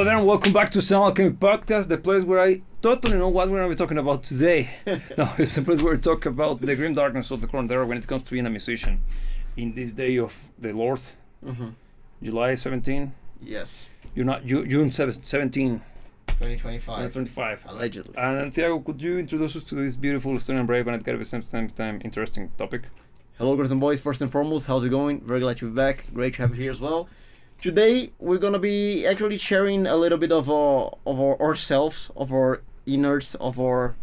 Hello there, and welcome back to Sound Alchemy Podcast, the place where I totally know what we're going to be talking about today. No, it's the place where we talk about the grim darkness of the current era when it comes to being a musician. In this day of the Lord, July 17? Yes. You're not June 17. 2025. Allegedly. And Thiago, could you introduce us to this beautiful, stunning, brave, and at the same time interesting topic? Hello, girls and boys. First and foremost, how's it going? Very glad to be back. Great to have you here as well. Today, we're gonna be actually sharing a little bit of ourselves, of our innards, of our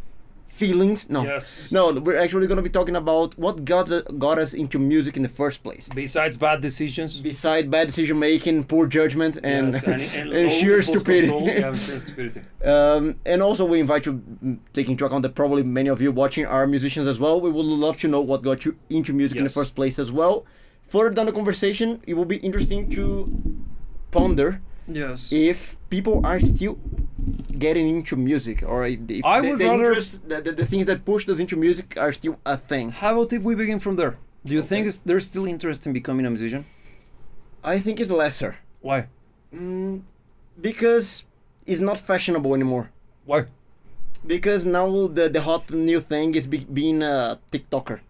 feelings. No, we're actually gonna be talking about what got us into music in the first place. Besides bad decisions. Besides bad decision making, poor judgment, and and sheer stupidity. Yeah, sheer stupidity. And also, we invite you, taking into account that probably many of you watching are musicians as well. We would love to know what got you into music in the first place as well. Further down the conversation, it will be interesting to ponder if people are still getting into music, or if the things that pushed us into music are still a thing. How about if we begin from there? Do you think there's still interest in becoming a musician? I think it's lesser. Why? Because it's not fashionable anymore. Why? Because now the hot new thing is being a TikToker.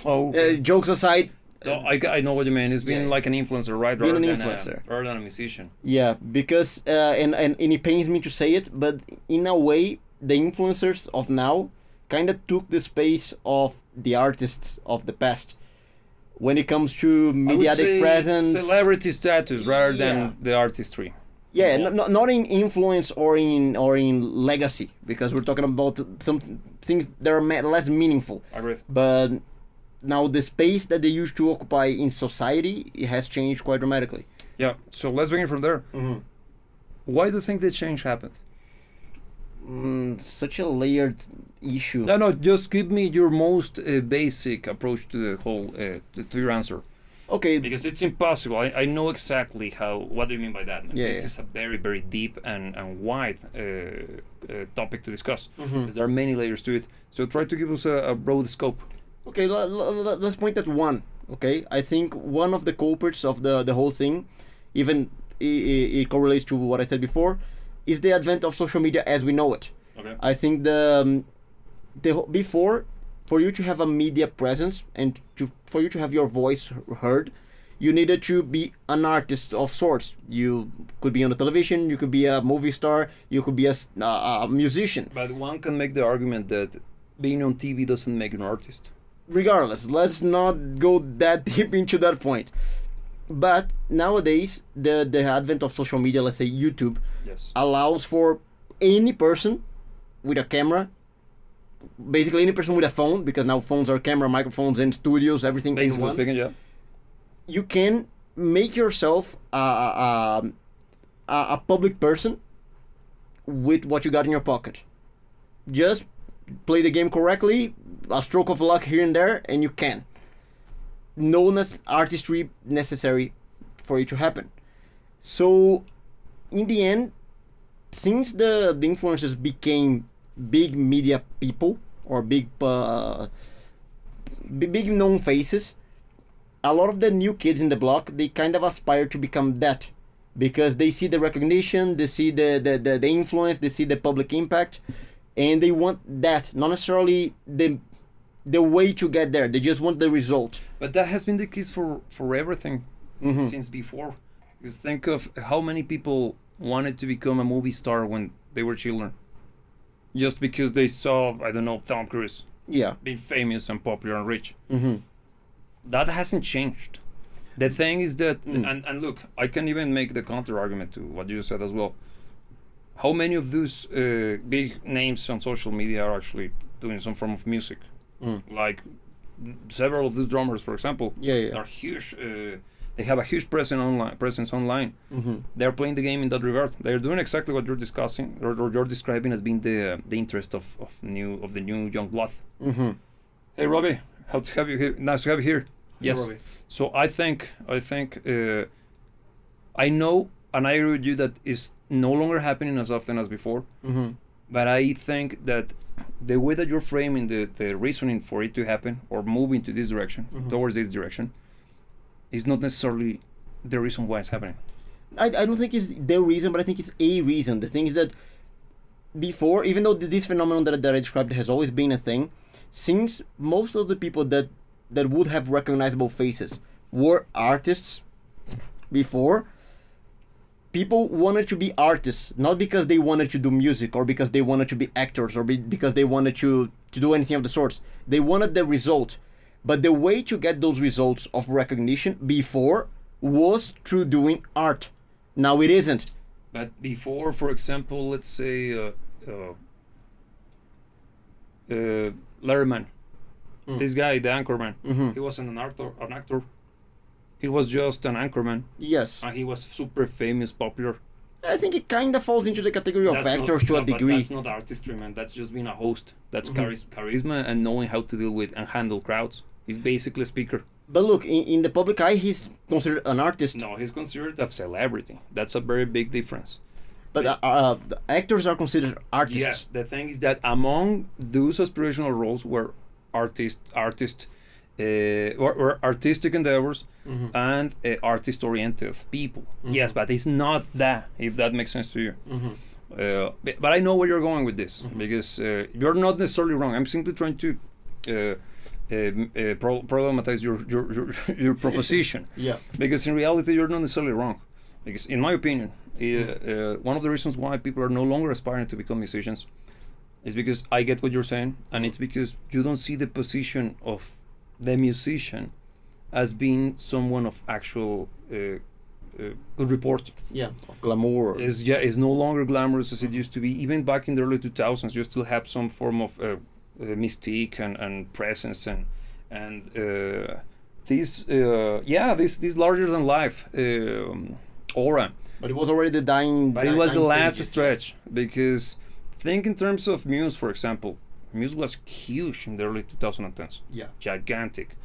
Oh. Okay. Jokes aside. No, I know what you mean. It's being like an influencer, right? Being an influencer. Rather than a musician. Yeah, because, and it pains me to say it, but in a way, the influencers of now kind of took the space of the artists of the past. When it comes to mediatic presence. Celebrity status rather than the artistry. Yeah, not in influence or in legacy, because we're talking about some things that are less meaningful. I agree. But now the space that they used to occupy in society, it has changed quite dramatically. Yeah, so let's begin from there. Why do you think the change happened? Such a layered issue. No, just give me your most basic approach to the whole, to your answer. Okay. Because it's impossible. I know exactly what do you mean by that. This is a very, very deep and wide topic to discuss. Because there are many layers to it. So try to give us a broad scope. Okay, let's point at one. Okay, I think one of the culprits of the whole thing, even it correlates to what I said before, is the advent of social media as we know it. Okay. I think before, for you to have a media presence and for you to have your voice heard, you needed to be an artist of sorts. You could be on the television, you could be a movie star, you could be a musician. But one can make the argument that being on TV doesn't make you an artist. Regardless, let's not go that deep into that point. But nowadays, the advent of social media, let's say YouTube, allows for any person with a camera, basically any person with a phone, because now phones are camera, microphones, and studios, everything. Basically speaking, yeah. You can make yourself a public person with what you got in your pocket. Just play the game correctly, a stroke of luck here and there, and you can. No artistry necessary for it to happen. So, in the end, since the influencers became big media people or big known faces, a lot of the new kids in the block, they kind of aspire to become that, because they see the recognition, they see the influence, they see the public impact. And they want that, not necessarily the way to get there. They just want the result. But that has been the case for everything since before. You think of how many people wanted to become a movie star when they were children, just because they saw, I don't know, Tom Cruise being famous and popular and rich. That hasn't changed. The thing is that, and look, I can even make the counter argument to what you said as well. How many of those big names on social media are actually doing some form of music? Like several of those drummers, for example, are huge. They have a huge presence online. They're playing the game in that regard. They're doing exactly what you're discussing or you're describing as being the interest of the new young blood. Hey, Robbie, how to have you here? Nice to have you here. Yes. Robbie. So I think I know. And I agree with you that it's no longer happening as often as before. But I think that the way that you're framing the reasoning for it to happen or moving to this direction, towards this direction, is not necessarily the reason why it's happening. I don't think it's the reason, but I think it's a reason. The thing is that before, even though this phenomenon that I described has always been a thing, since most of the people that would have recognizable faces were artists before, people wanted to be artists, not because they wanted to do music or because they wanted to be actors or because they wanted to do anything of the sorts. They wanted the result. But the way to get those results of recognition before was through doing art. Now it isn't. But before, for example, let's say Letterman, this guy, the anchorman, he wasn't an actor. He was just an anchorman. Yes. And he was super famous, popular. I think it kind of falls into the category of actors to a degree. But that's not artistry, man. That's just being a host. That's charisma and knowing how to deal with and handle crowds. He's basically a speaker. But look, in the public eye, he's considered an artist. No, he's considered a celebrity. That's a very big difference. But the actors are considered artists. Yes, the thing is that among those aspirational roles were or artistic endeavors and artist-oriented people. Yes, but it's not that, if that makes sense to you. But I know where you're going with this, because you're not necessarily wrong. I'm simply trying to problematize your proposition. Yeah. Because in reality, you're not necessarily wrong. Because in my opinion, one of the reasons why people are no longer aspiring to become musicians is because I get what you're saying, and it's because you don't see the position of the musician as being someone of actual good report. Yeah, of glamour. Is no longer glamorous as it used to be. Even back in the early 2000s, you still have some form of mystique and presence and this larger than life aura. But it was already the dying. But it was the last stretch, because think in terms of Muse, for example. Muse was huge in the early 2010s. Yeah. Gigantic.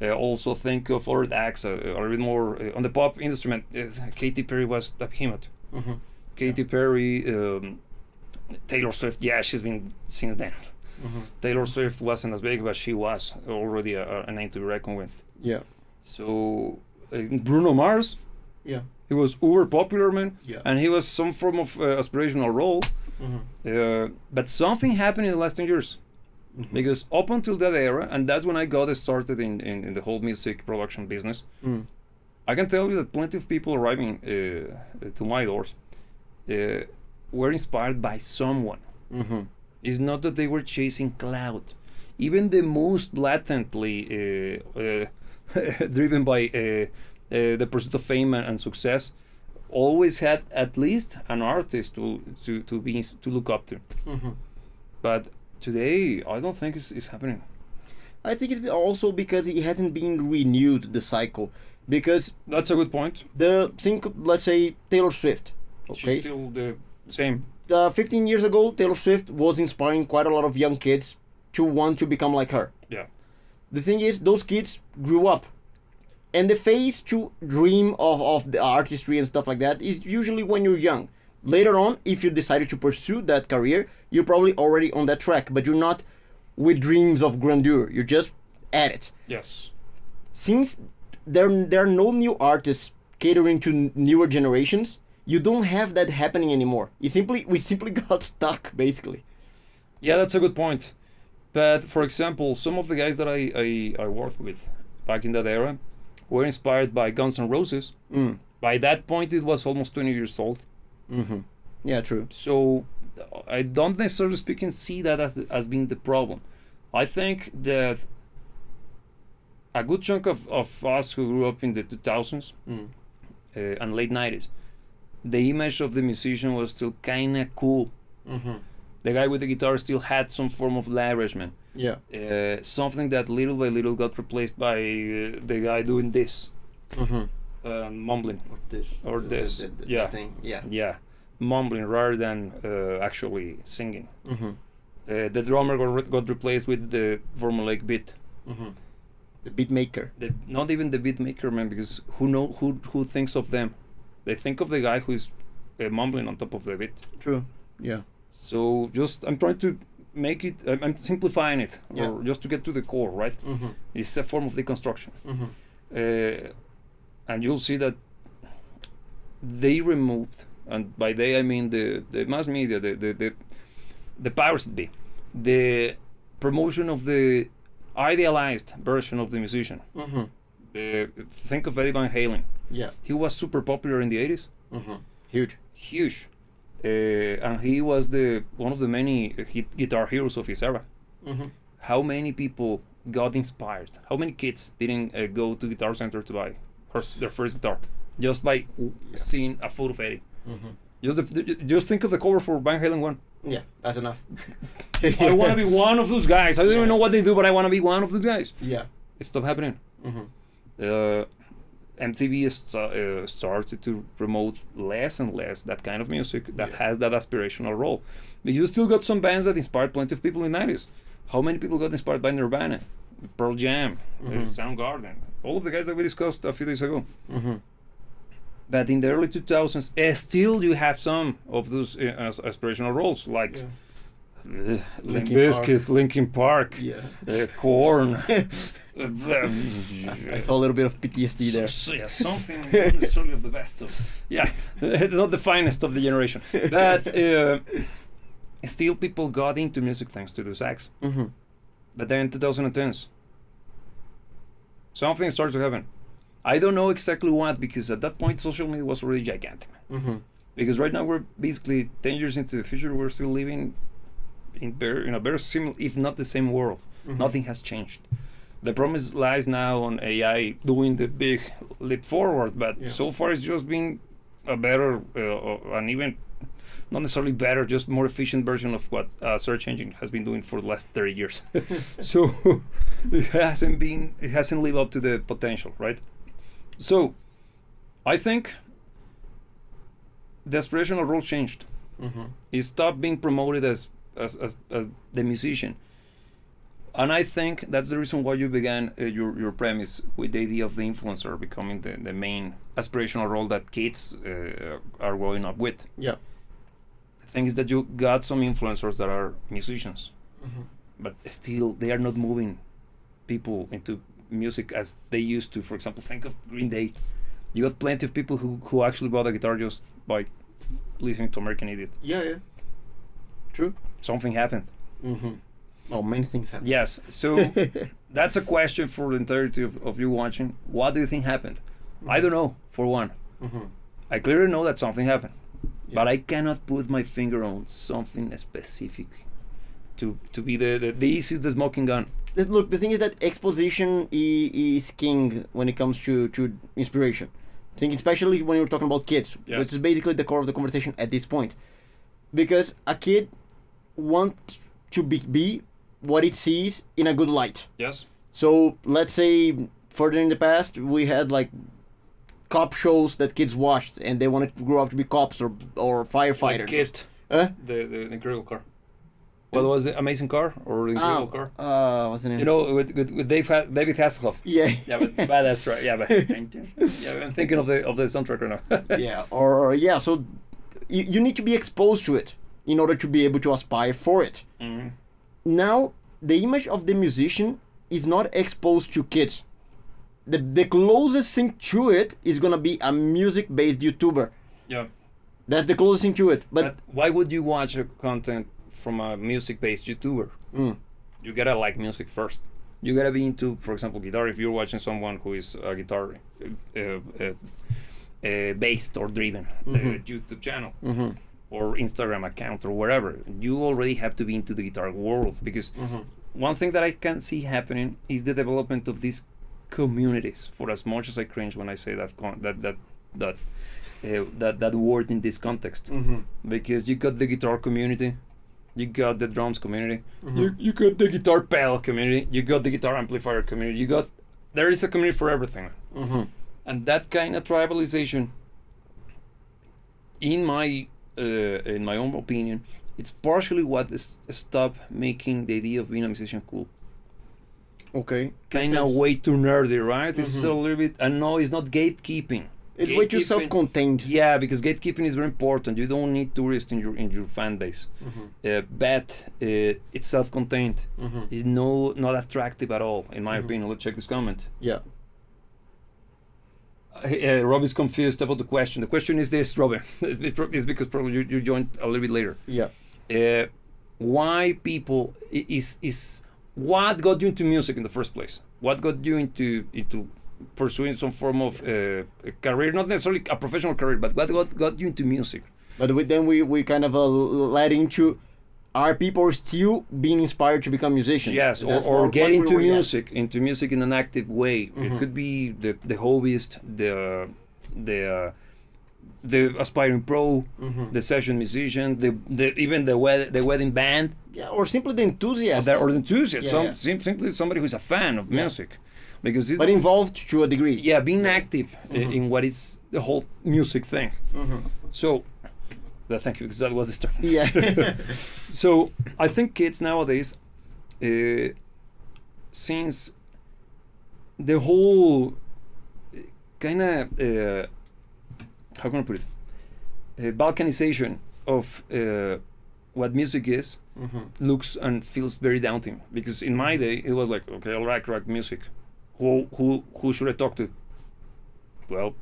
Also think of other acts a little bit more on the pop instrument. Katy Perry was a behemoth. Katy Perry, Taylor Swift. Yeah, she's been since then. Taylor Swift wasn't as big, but she was already a name to be reckoned with. Yeah. So Bruno Mars. Yeah. He was uber popular, man. Yeah. And he was some form of aspirational role. But something happened in the last 10 years. Because up until that era, and that's when I got started in the whole music production business, I can tell you that plenty of people arriving to my doors were inspired by someone. It's not that they were chasing clout. Even the most blatantly driven by the pursuit of fame and success always had at least an artist to look up to. But today, I don't think it's happening. I think it's also because it hasn't been renewed, the cycle. Because that's a good point. Let's say Taylor Swift. Okay. She's still the same. 15 years ago, Taylor Swift was inspiring quite a lot of young kids to want to become like her. Yeah. The thing is, those kids grew up. And the phase to dream of the artistry and stuff like that is usually when you're young. Later on, if you decided to pursue that career, you're probably already on that track, but you're not with dreams of grandeur. You're just at it. Yes. Since there are no new artists catering to newer generations, you don't have that happening anymore. We simply got stuck, basically. Yeah, that's a good point. But for example, some of the guys that I worked with back in that era were inspired by Guns N' Roses. By that point, it was almost 20 years old. Yeah, true. So I don't necessarily speaking see that as being the problem. I think that a good chunk of us who grew up in the 2000s and late 90s, the image of the musician was still kind of cool. The guy with the guitar still had some form of lavishment. Yeah. Something that little by little got replaced by the guy doing this. Mumbling. Or this. The thing. Yeah. Yeah. Mumbling rather than actually singing. The drummer got replaced with the formulaic beat. The beat maker. Not even the beat maker, man, because who thinks of them? They think of the guy who is mumbling on top of the beat. True. Yeah. So I'm trying to make it. I'm simplifying it, or just to get to the core, right? It's a form of deconstruction, and you'll see that they removed, and by they I mean the mass media, the powers that be, the promotion of the idealized version of the musician. Think of Eddie Van Halen. Yeah. He was super popular in the 80s. Huge. And he was one of the many guitar heroes of his era. How many people got inspired? How many kids didn't go to Guitar Center to buy their first guitar just by seeing a photo of Eddie? Just think of the cover for Van Halen 1. Yeah, that's enough. I want to be one of those guys. I don't even know what they do, but I want to be one of those guys. Yeah. It stopped happening. MTV started to promote less and less that kind of music that has that aspirational role. But you still got some bands that inspired plenty of people in the 90s. How many people got inspired by Nirvana, Pearl Jam, Soundgarden, all of the guys that we discussed a few days ago? But in the early 2000s, still you have some of those aspirational roles, like Limp Bizkit, Linkin Park, Korn. I saw a little bit of PTSD there. Something not necessarily of the best of. Not the finest of the generation. But still people got into music thanks to those acts. But then 2010s, something started to happen. I don't know exactly what, because at that point social media was already gigantic. Because right now we're basically 10 years into the future, we're still living in a very similar, if not the same world. Nothing has changed. The promise lies now on AI doing the big leap forward, but so far it's just been a better, and even not necessarily better, just more efficient version of what search engine has been doing for the last 30 years. So it hasn't lived up to the potential, right? So I think the aspirational role changed. It stopped being promoted as the musician. And I think that's the reason why you began your premise with the idea of the influencer becoming the main aspirational role that kids are growing up with. Yeah. The thing is that you got some influencers that are musicians, but still they are not moving people into music as they used to. For example, think of Green Day. You got plenty of people who actually bought a guitar just by listening to American Idiot. Yeah. True. Something happened. Oh, many things happen. Yes, so that's a question for the entirety of you watching. What do you think happened? I don't know, for one. I clearly know that something happened, but I cannot put my finger on something specific to be the easiest, the smoking gun. Look, the thing is that exposition is king when it comes to inspiration. I think especially when you're talking about kids, which is basically the core of the conversation at this point. Because a kid wants to be what it sees in a good light. Yes. So let's say further in the past we had like cop shows that kids watched and they wanted to grow up to be cops or firefighters. Like Kid. The Incredible Car. What was it? Amazing Car or the Incredible Car? What's the name? You know, with David Hasselhoff. Yeah. But that's right. Yeah, but I'm thinking of the soundtrack right now. So you need to be exposed to it in order to be able to aspire for it. Now, the image of the musician is not exposed to kids. The closest thing to it is gonna be a music-based YouTuber. Yeah. That's the closest thing to it. But why would you watch a content from a music-based YouTuber? You gotta like music first. You gotta be into, for example, guitar. If you're watching someone who is a guitar based or driven YouTube channel or Instagram account or wherever, you already have to be into the guitar world, because one thing that I can see happening is the development of these communities. For as much as I cringe when I say that word in this context, because you got the guitar community, you got the drums community, you got the guitar pedal community, you got the guitar amplifier community, there is a community for everything. And that kind of tribalization, in my own opinion, it's partially what stopped making the idea of being a musician cool. Okay. Kind of way too nerdy, right? It's a little bit, and no, it's not gatekeeping. It's way too self-contained. Yeah, because gatekeeping is very important. You don't need tourists in your fan base. But it's self-contained. It's not attractive at all, in my opinion. Let's check this comment. Yeah. Rob is confused about the question. The question is this, Robin. It's because probably you joined a little bit later. Yeah. Why people is what got you into music in the first place? What got you into pursuing some form of a career, not necessarily a professional career, but what got you into music? But then we kind of led into, are people still being inspired to become musicians? Yes, or get into music in an active way. It could be the hobbyist, the aspiring pro, the session musician, even the wedding band. Yeah, or simply the enthusiast. Or the enthusiast. Simply somebody who's a fan of music, because but involved to a degree. Yeah, being active in what is the whole music thing. So, thank you, because that was the start. Yeah. So I think kids nowadays, since the whole kind of how can I put it, balkanization of what music is, looks and feels very daunting. Because in my day it was like, okay, I like rock music. Who should I talk to? Well,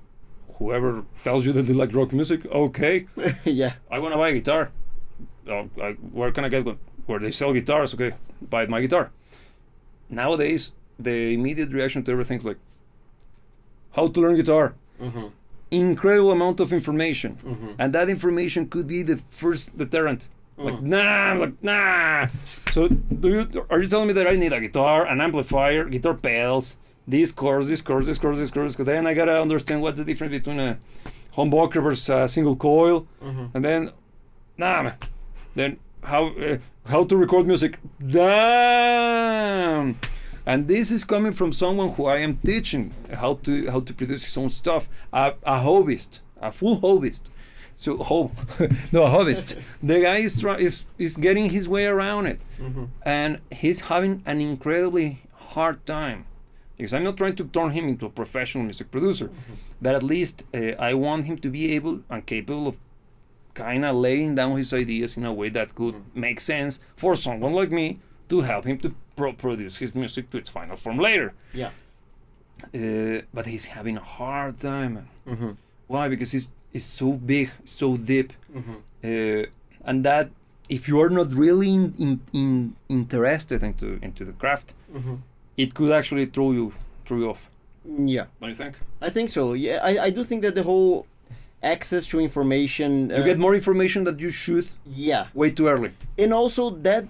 whoever tells you that they like rock music, okay. Yeah. I want to buy a guitar. Where can I get one? Where they sell guitars, okay, buy my guitar. Nowadays, the immediate reaction to everything is like, how to learn guitar. Incredible amount of information, and that information could be the first deterrent. Like nah. So are you telling me that I need a guitar, an amplifier, guitar pedals, these chords? Then I gotta understand what's the difference between a humbucker versus a single coil, and then man. Then how to record music? Damn. And this is coming from someone who I am teaching how to produce his own stuff, a hobbyist, a full hobbyist. So a hobbyist. The guy is getting his way around it, and he's having an incredibly hard time. Because I'm not trying to turn him into a professional music producer, but at least I want him to be able and capable of kind of laying down his ideas in a way that could make sense for someone like me to help him to produce his music to its final form later. Yeah. But he's having a hard time. Why? Because it's so big, so deep, and that if you are not really interested into the craft, it could actually throw you off. Yeah. Don't you think? I think so. Yeah, I do think that the whole access to information, you get more information that you should. Yeah. Way too early. And also that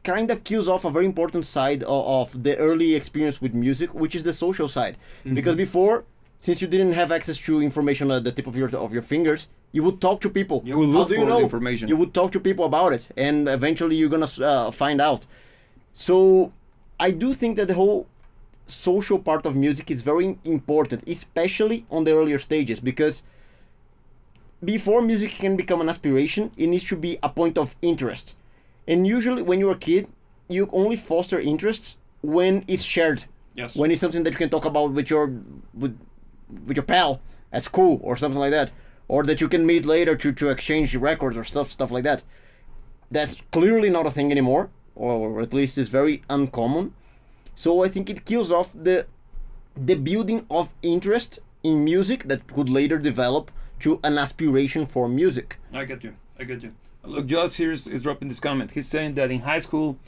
kind of kills off a very important side of the early experience with music, which is the social side. Because before, since you didn't have access to information at the tip of your fingers, you would talk to people. You would look for the information. You would talk to people about it, and eventually you're gonna find out. So I do think that the whole social part of music is very important, especially on the earlier stages, because before music can become an aspiration, it needs to be a point of interest. And usually when you're a kid, you only foster interests when it's shared. Yes. When it's something that you can talk about with your pal at school or something like that. Or that you can meet later to exchange records or stuff like that. That's clearly not a thing anymore, or at least it's very uncommon. So I think it kills off the building of interest in music that could later develop to an aspiration for music. I get you. Look, Josh here is dropping this comment. He's saying that in high school,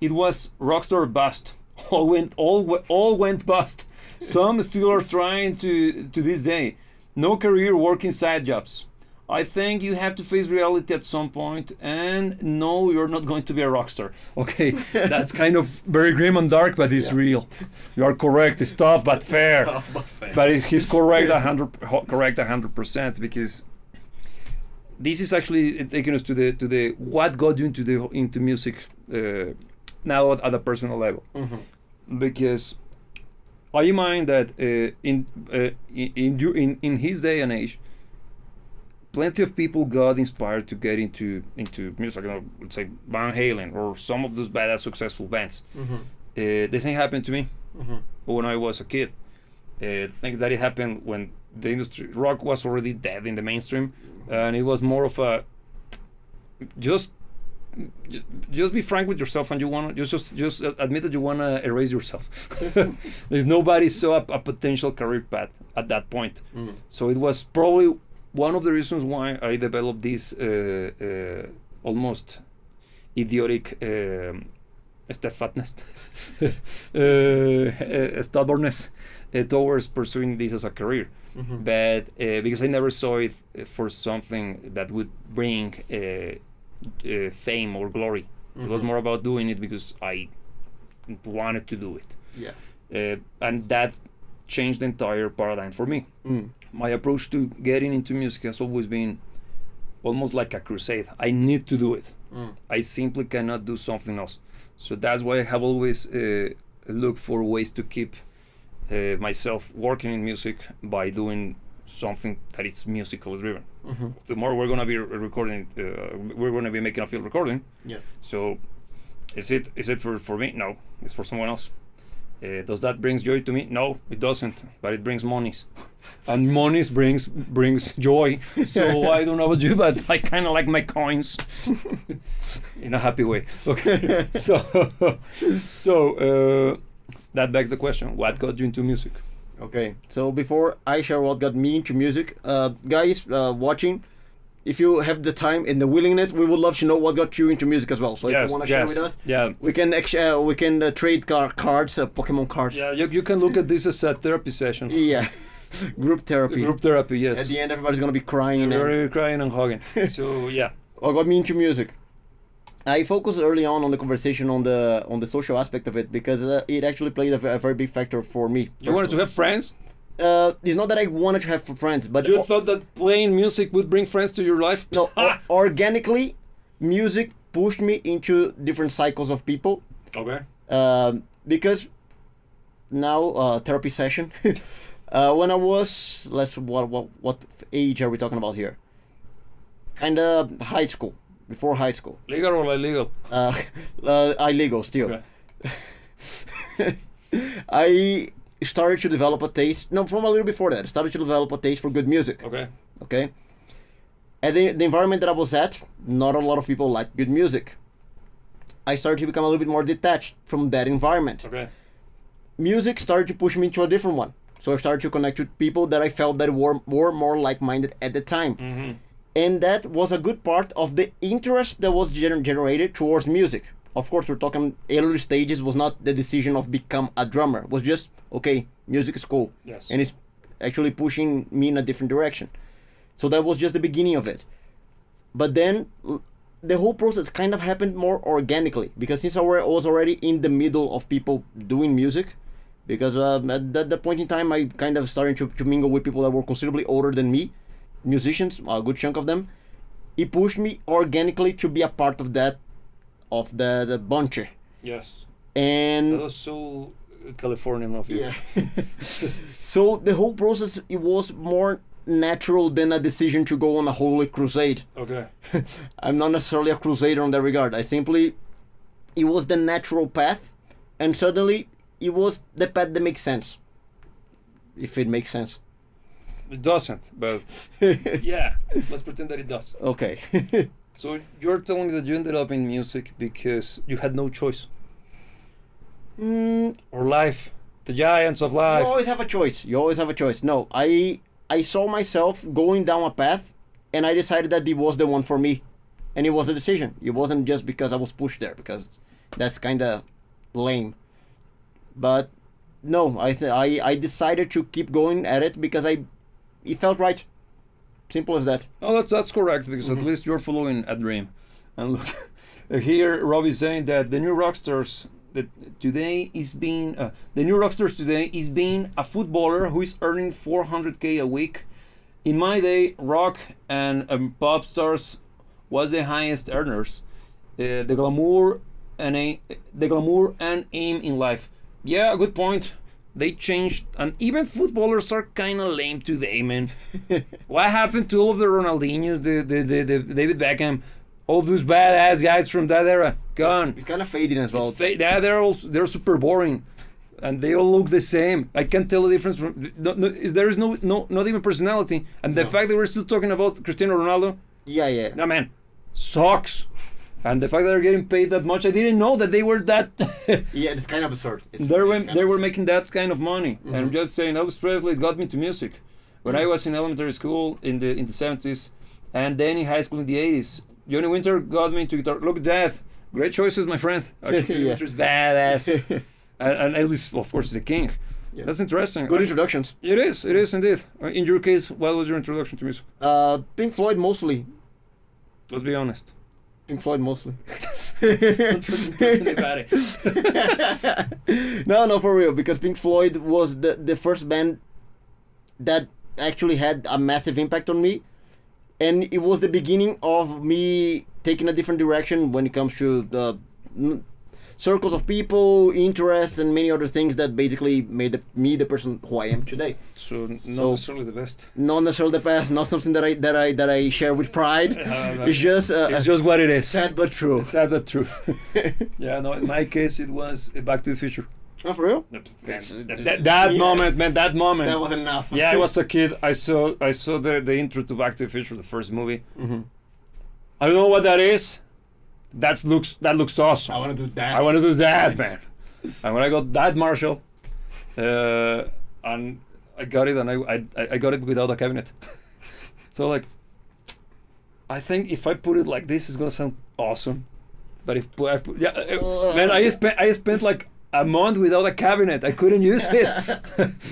it was rockstar or bust. All went bust. Some still are trying to this day. No career, working side jobs. I think you have to face reality at some point, and no, you're not going to be a rock star. Okay, that's kind of very grim and dark, but it's real. You are correct. It's tough but fair. But he's correct 100%, because this is actually taking us to the what got you into music now at a personal level, because I mind that in his day and age, plenty of people got inspired to get into music. You know, let's say Van Halen or some of those badass successful bands. The same happened to me when I was a kid. Things that it happened when the industry rock was already dead in the mainstream, and it was more of a just just be frank with yourself, and you want to just admit that you want to erase yourself. There's nobody saw a potential career path at that point. So it was probably one of the reasons why I developed this almost idiotic stubbornness towards pursuing this as a career. But because I never saw it for something that would bring fame or glory. It was more about doing it because I wanted to do it. And that changed the entire paradigm for me. My approach to getting into music has always been almost like a crusade. I need to do it. I simply cannot do something else. So that's why I have always looked for ways to keep myself working in music by doing something that is musical driven. The more we're going to be recording, we're going to be making a field recording. So is it for me? No, it's for someone else. Does that brings joy to me? No, it doesn't, but it brings monies, and monies brings joy. So I don't know about you, but I kind of like my coins in a happy way. Okay, so that begs the question: what got you into music? Okay, so before I share what got me into music, guys watching, if you have the time and the willingness, we would love to know what got you into music as well. So if you want to share with us, we can trade cards, Pokemon cards. Yeah, you can look at this as a therapy session. Yeah, group therapy. Group therapy, yes. At the end, everybody's gonna be crying. Crying and hugging. So yeah. What got me into music? I focused early on the conversation on the social aspect of it because it actually played a very big factor for me. You wanted to have friends? It's not that I wanted to have friends, but you thought that playing music would bring friends to your life? No, organically, music pushed me into different cycles of people. Okay. Because now therapy session. When I was what age are we talking about here? Kind of high school. Before high school. Legal or illegal? Illegal still. Okay. I started to develop a taste. No, from a little before that, I started to develop a taste for good music. Okay. And the environment that I was at, not a lot of people like good music. I started to become a little bit more detached from that environment. Okay. Music started to push me into a different one. So I started to connect with people that I felt that were more like-minded at the time. And that was a good part of the interest that was generated towards music. Of course, we're talking early stages, was not the decision of become a drummer. It was just, okay, music is cool. Yes. And it's actually pushing me in a different direction. So that was just the beginning of it. But then the whole process kind of happened more organically. Because since I was already in the middle of people doing music, because at that point in time, I kind of started to mingle with people that were considerably older than me, musicians, a good chunk of them. It pushed me organically to be a part of that, of the bunch. Yes. And that was so Californian of you. Yeah. So the whole process, it was more natural than a decision to go on a holy crusade. Okay. I'm not necessarily a crusader in that regard. It was the natural path, and suddenly it was the path that makes sense. If it makes sense. It doesn't, but yeah, let's pretend that it does. Okay. So you're telling me that you ended up in music because you had no choice? Or life, the giants of life. You always have a choice. No, I saw myself going down a path, and I decided that it was the one for me, and it was a decision. It wasn't just because I was pushed there, because that's kind of lame. But no, I decided to keep going at it because it felt right. Simple as that. Oh, that's correct, because at least you're following a dream. And look, here Rob is saying that the new rockstars today is being a footballer who is earning $400K a week. In my day, rock and pop stars was the highest earners. The glamour and aim in life. Yeah, good point. They changed, and even footballers are kind of lame today, man. What happened to all of the Ronaldinhos, the David Beckham, all those badass guys from that era? Gone. It's kind of fading as well. Yeah, they're super boring, and they all look the same. I can't tell the difference from. There is not even personality, and the fact that we're still talking about Cristiano Ronaldo. Yeah. No, man, sucks. And the fact that they're getting paid that much, I didn't know that they were that. Yeah, it's kind of absurd. They were making that kind of money. And I'm just saying, Elvis Presley got me to music. When I was in elementary school in the 70s, and then in high school in the 80s, Johnny Winter got me into guitar. Look at that. Great choices, my friend. Johnny Winter's badass. And Elvis, of course, is the king. Yeah. That's interesting. Good introductions. It is indeed. In your case, what was your introduction to music? Pink Floyd mostly. Let's be honest. Pink Floyd mostly. No, for real. Because Pink Floyd was the first band that actually had a massive impact on me. And it was the beginning of me taking a different direction when it comes to the circles of people, interests, and many other things that basically made me the person who I am today. So not necessarily the best. Not necessarily the best. Not something that I share with pride. It's just what it is. Sad but true. Sad but true. Yeah, no. In my case, it was Back to the Future. Oh, for real? That moment, man. That moment. That was enough. Yeah, I was a kid. I saw the intro to Back to the Future, the first movie. Mm-hmm. I don't know what that is. That looks awesome. I want to do that. I want to do that, man. And when I got that Marshall, and I got it, and I got it without a cabinet. So like, I think if I put it like this, it's gonna sound awesome. But if man, I spent like a month without a cabinet. I couldn't use it.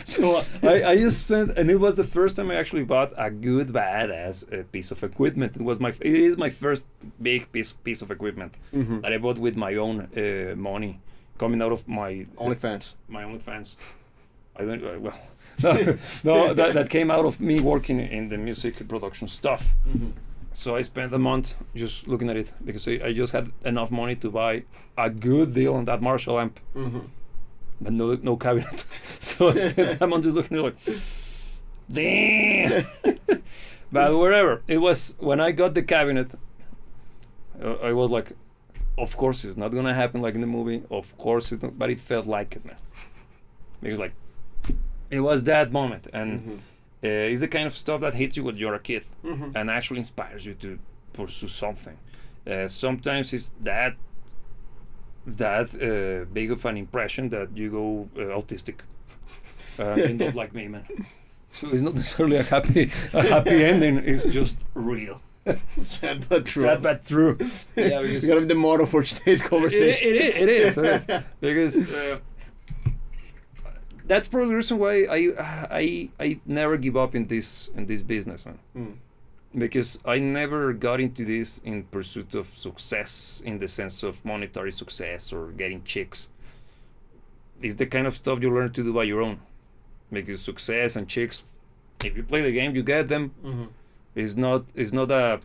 So I just spent, and it was the first time I actually bought a good badass piece of equipment. It is my first big piece of equipment that I bought with my own money, coming out of my OnlyFans. My OnlyFans. I don't no, that came out of me working in the music production stuff. So I spent a month just looking at it because I just had enough money to buy a good deal on that Marshall amp, but no cabinet. So I spent a month just looking at it like, damn. But wherever it was, when I got the cabinet, I was like, of course it's not gonna happen like in the movie. Of course it's not, but it felt like it, man. Because like, it was that moment, and. It's the kind of stuff that hits you when you're a kid and actually inspires you to pursue something. Sometimes it's that big of an impression that you go autistic. And not like me, man. So it's not necessarily a happy ending. It's just real. Sad but true. Sad but true. Yeah, it's gonna be the motto for today's conversation. It is. Because. That's probably the reason why I never give up in this business, man. Because I never got into this in pursuit of success in the sense of monetary success or getting chicks. It's the kind of stuff you learn to do by your own. Because success and chicks, if you play the game, you get them. It's not a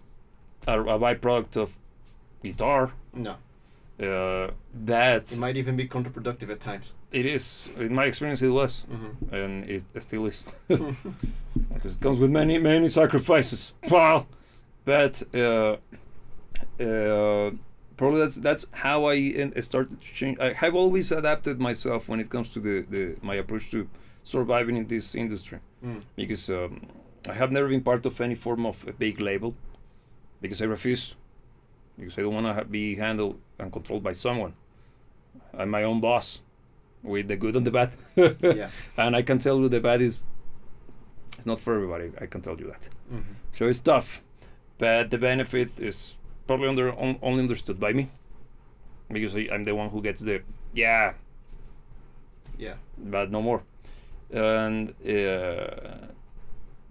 byproduct of guitar. No. That it might even be counterproductive at times. It is. In my experience, it was, and it still is, because it comes with many sacrifices, pal. But probably that's how I started to change. I have always adapted myself when it comes to my approach to surviving in this industry, because I have never been part of any form of a big label, because I refuse, because I don't want to be handled and controlled by someone. I'm my own boss, with the good and the bad. Yeah. And I can tell you the bad it's not for everybody. I can tell you that. So it's tough, but the benefit is probably only understood by me, because I'm the one who gets the yeah, but no more. And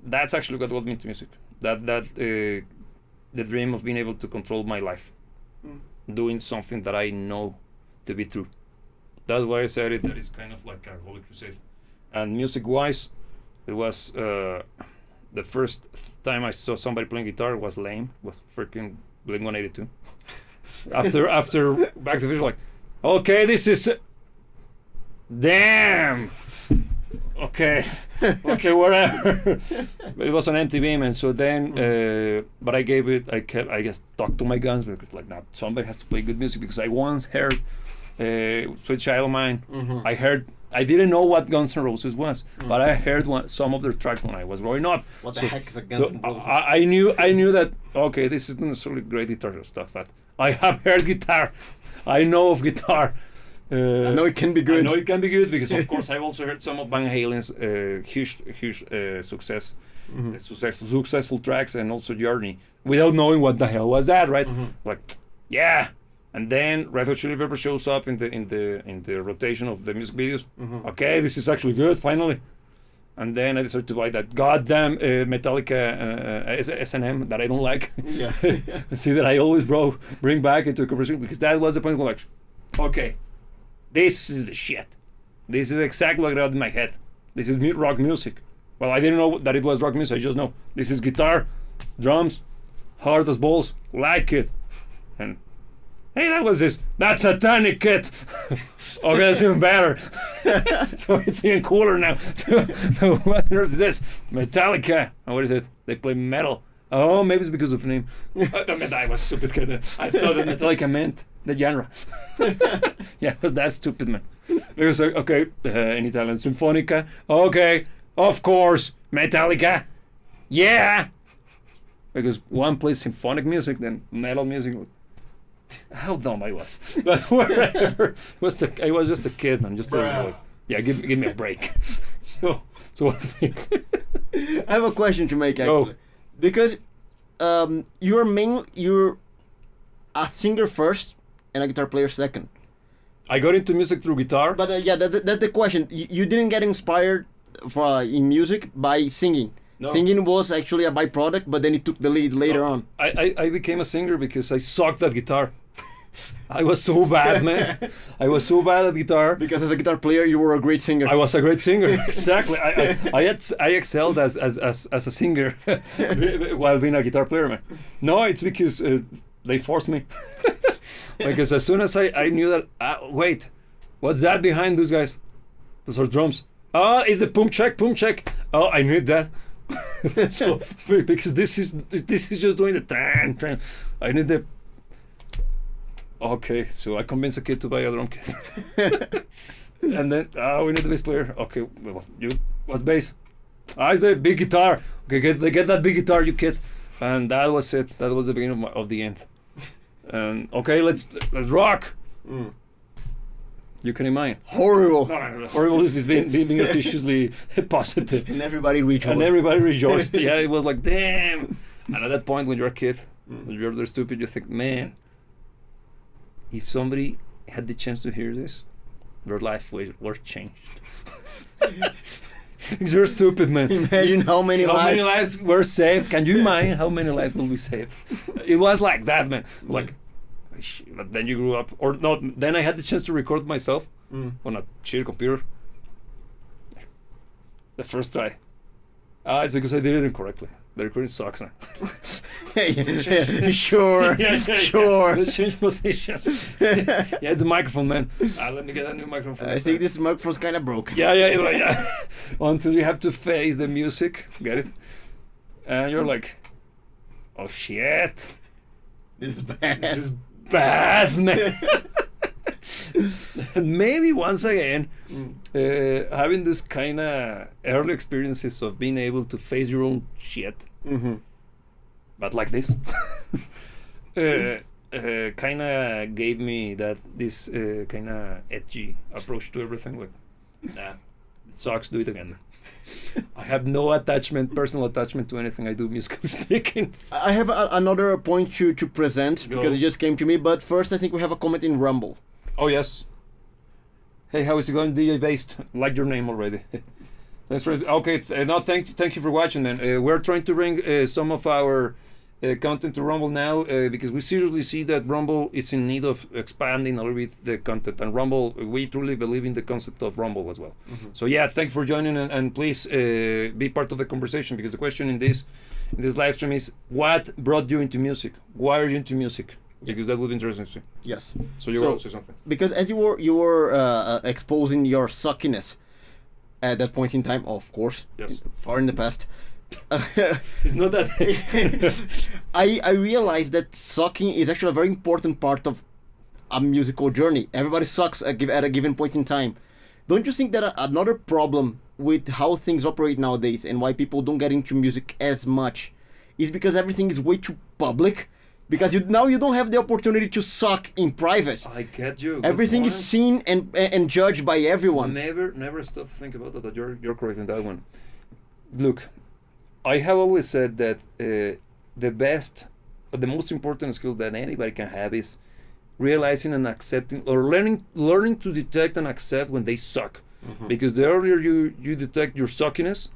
that's actually what got me into music. That the dream of being able to control my life, doing something that I know to be true. That's why I said it. That is kind of like a holy crusade. And music-wise, it was the first time I saw somebody playing guitar was lame. Was freaking Blink-182. after Back to the Future, like, okay, this is damn. Okay, whatever. But it was on MTV, man. So then, but I guess talked to my guns, because like, now somebody has to play good music, because I once heard Sweet Child of Mine. I didn't know what Guns N' Roses was, but I heard some of their tracks when I was growing up. What the heck is a Guns N' Roses? I knew that, okay, this is not necessarily great guitar stuff, but I have heard guitar. I know of guitar. I know it can be good. I know it can be good because, of course, I've also heard some of Van Halen's huge successful tracks and also Journey without knowing what the hell was that, right? Like, yeah. And then Red Hot Chili Pepper shows up in the rotation of the music videos. Okay, this is actually good, finally. And then I decided to buy that goddamn Metallica S&M that I don't like. Yeah. See, that I always bring back into a conversation because that was the point of like, okay, this is the shit. This is exactly what I had in my head. This is rock music. Well, I didn't know that it was rock music. I just know this is guitar, drums, hard as balls, like it. And hey, that was this. That's Satanic Kid. Okay, that's even better. So it's even cooler now. What is this? Metallica. Oh, what is it? They play metal. Oh, maybe it's because of the name. I was stupid kid. I thought that Metallica meant the genre. Yeah, it was that stupid, man. Because, okay, in Italian, Sinfonica. Okay, of course, Metallica. Yeah. Because one plays symphonic music, then metal music. How dumb I was. But whatever. I was just a kid, man. Just a little boy. Yeah, give me a break. So I think. I have a question to make, actually. Because you're a singer first and a guitar player second. I got into music through guitar. But yeah, that's the question. You didn't get inspired in music by singing. No. Singing was actually a byproduct, but then it took the lead later on. I became a singer because I sucked at guitar. I was so bad, man. I was so bad at guitar. Because as a guitar player, you were a great singer. I was a great singer, exactly. I excelled as a singer while being a guitar player, man. No, it's because they forced me. Because as soon as I knew that, wait, what's that behind those guys? Those are drums. Oh, it's the pump check. Oh, I knew that. So because this is just doing the tan. I need the. Okay, so I convinced a kid to buy a drum kit. And then we need the bass player. Okay, well, what's bass? It's a big guitar. Okay, get that big guitar, you kid. And that was it. That was the beginning of the end. And okay, let's rock. You can imagine. Horrible. No. Horrible is being viciously positive. And everybody rejoiced. Yeah, it was like, damn. And at that point, when you're a kid, when you're there stupid, you think, man, if somebody had the chance to hear this, their life was changed. Because you're stupid, man. Imagine how many lives were saved. Can you imagine how many lives will be saved? It was like that, man. Like, but then you grew up, or no? Then I had the chance to record myself on a shitty computer. The first try. It's because I did it incorrectly. The recording sucks, man. Sure. Let's change positions. Yeah, it's a microphone, man. Let me get a new microphone. I think this microphone's kind of broken. Yeah. Until you have to face the music, get it? And you're like, oh shit. This is bad, man. Maybe once again, having this kind of early experiences of being able to face your own shit, but like this, kind of gave me this kind of edgy approach to everything. Like, nah, it sucks. Do it again. I have no personal attachment to anything I do, musically speaking. I have another point to present because it just came to me. But first, I think we have a comment in Rumble. Oh yes. Hey, how is it going, DJ Based? Like your name already. That's right. Okay. No, thank you for watching, man. We're trying to bring some of our content to Rumble now because we seriously see that Rumble is in need of expanding a little bit the content. And Rumble, we truly believe in the concept of Rumble as well. So yeah, thanks for joining and please be part of the conversation because the question in this live stream is what brought you into music? Why are you into music? Because that would be interesting to see. Yes. So you were also something. Because as you were exposing your suckiness at that point in time, of course. Yes. Far in the past. It's not that. I realized that sucking is actually a very important part of a musical journey. Everybody sucks at a given point in time. Don't you think that another problem with how things operate nowadays and why people don't get into music as much is because everything is way too public? because now you don't have the opportunity to suck in private. I get you. Everything is seen and judged by everyone. Never stop to think about that. That you're correct in that one. Look, I have always said that the best, the most important skill that anybody can have is realizing and accepting, or learning to detect and accept when they suck. Because the earlier you detect your suckiness,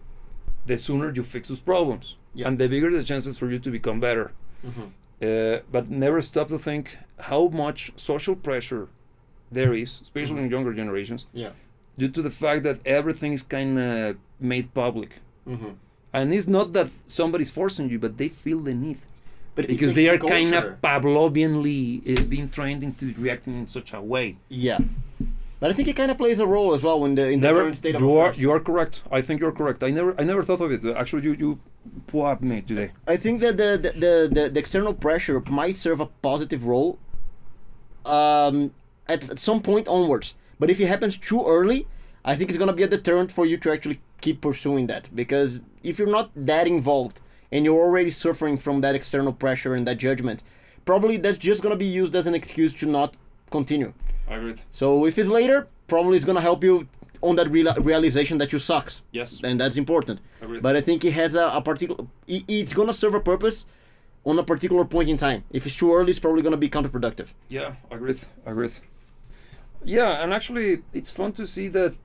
the sooner you fix those problems, and the bigger the chances for you to become better. But never stop to think how much social pressure there is, especially in younger generations, due to the fact that everything is kind of made public. And it's not that somebody's forcing you, but they feel the need. But because they are kind of Pavlovianly being trained into reacting in such a way. Yeah. But I think it kind of plays a role as well in the current state of affairs. You are correct. I think you're correct. I never thought of it. Actually, you pull up me today. I think that the external pressure might serve a positive role at some point onwards. But if it happens too early, I think it's going to be a deterrent for you to actually keep pursuing that. Because if you're not that involved and you're already suffering from that external pressure and that judgment, probably that's just going to be used as an excuse to not continue. I agree. So if it's later, probably it's going to help you on that realization that you sucks. Yes. And that's important. Agreed. But I think it has a particular... It's going to serve a purpose on a particular point in time. If it's too early, it's probably going to be counterproductive. Yeah, agreed. Yeah, and actually, it's fun to see that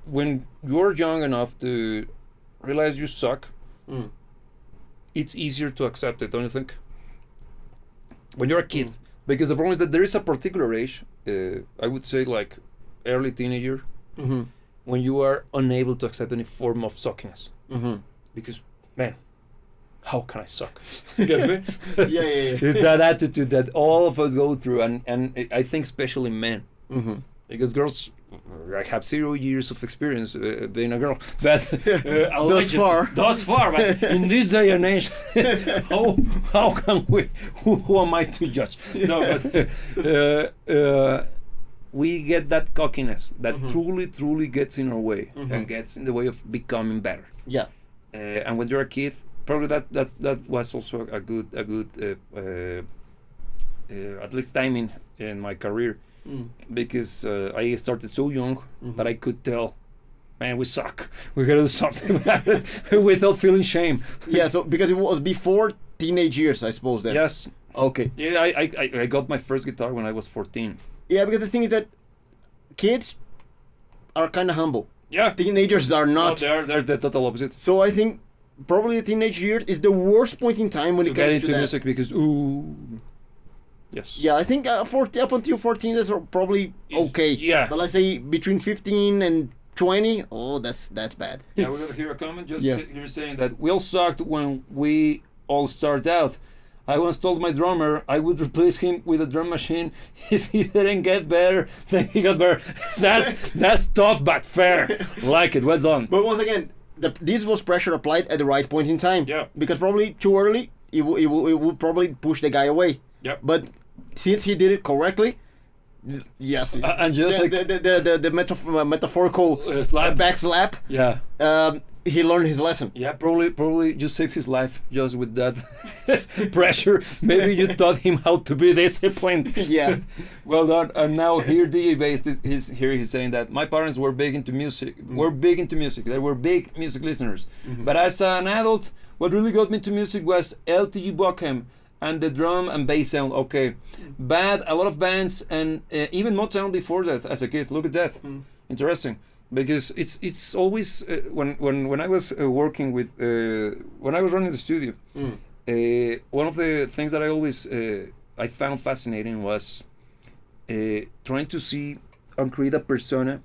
when you're young enough to realize you suck, it's easier to accept it, don't you think? When you're a kid. Because the problem is that there is a particular age, I would say like early teenager, when you are unable to accept any form of suckiness. Because, man, how can I suck? You get me? Yeah. It's that attitude that all of us go through, and I think especially men. Because girls have 0 years of experience being a girl. But thus far, but in this day and age, how can we? Who am I to judge? No, but we get that cockiness that truly gets in our way and gets in the way of becoming better. Yeah. And when you're a kid, probably that was also a good at least timing in my career. Because I started so young that I could tell, man, we suck. We gotta do something about it without feeling shame. Yeah, so because it was before teenage years, I suppose. Then. Yes. Okay. Yeah, I got my first guitar when I was 14. Yeah, because the thing is that kids are kind of humble. Yeah. Teenagers are not. No, they're the total opposite. So I think probably the teenage years is the worst point in time when it comes to get into music because Yes. Yeah, I think up until 14 is probably okay. Yeah. But let's say between 15 and 20, that's bad. Yeah, we're gonna hear a comment here saying that we all sucked when we all started out. I once told my drummer I would replace him with a drum machine if he didn't get better, then he got better. That's tough but fair. Like it, well done. But once again, this was pressure applied at the right point in time. Yeah. Because probably too early, it will probably push the guy away. Yeah. But since he did it correctly, yes. And just the metaphorical back slap. Yeah. He learned his lesson. Yeah, probably you saved his life just with that pressure. Maybe you taught him how to be disciplined. Yeah. Well done. And now here DJ Based he's saying that my parents were big into music. They were big music listeners. But as an adult, what really got me to music was LTG Buckham and the drum and bass sound. Okay. But a lot of bands and even Motown before that as a kid. Look at that. Interesting. Because it's always when I was working with when I was running the studio, one of the things that I always I found fascinating was trying to see and create a persona,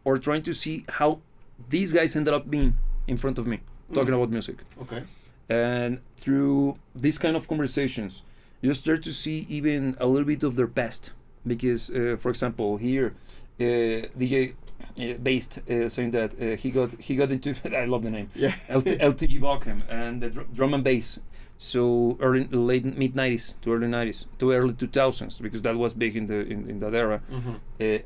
or trying to see how these guys ended up being in front of me talking about music. Okay. And through these kind of conversations, you start to see even a little bit of their past. Because, for example, here DJ. Based saying that he got into I love the name LTG Buckham and the drum and bass, so late mid 90s to early 90s to early 2000s, because that was big in that era.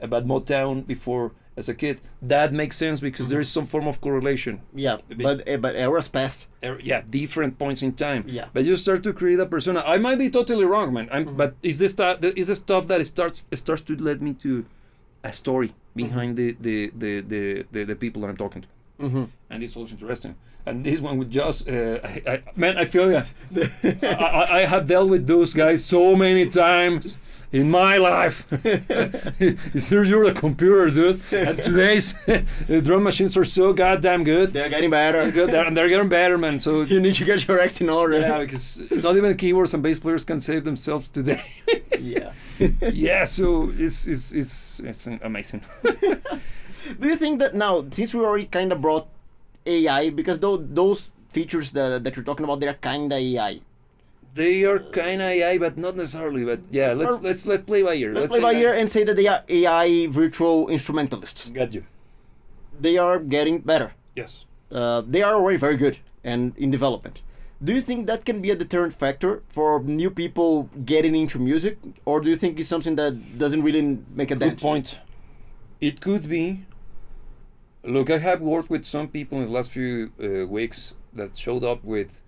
About Motown before as a kid. That makes sense because there is some form of correlation. Yeah, but eras passed. Yeah, different points in time. Yeah. But you start to create a persona. I might be totally wrong, man. But is this is the stuff that starts to lead me to a story behind the people that I'm talking to. And it's also interesting. And this one with just, man, I feel you. I have dealt with those guys so many times in my life. You're a computer, dude. And today's drum machines are so goddamn good. They're getting better. They're getting better, man. So you need to get your act in order. Yeah, because not even keyboards and bass players can save themselves today. Yeah. Yeah, so it's amazing. Do you think that now, since we already kind of brought AI, because those features that you're talking about, they're kind of AI. They are kind of AI, but not necessarily. But yeah, let's play by ear. Let's play by ear and say that they are AI virtual instrumentalists. Got you. They are getting better. Yes. They are already very good and in development. Do you think that can be a deterrent factor for new people getting into music, or do you think it's something that doesn't really make a dent? Good point. It could be. Look, I have worked with some people in the last few weeks that showed up with,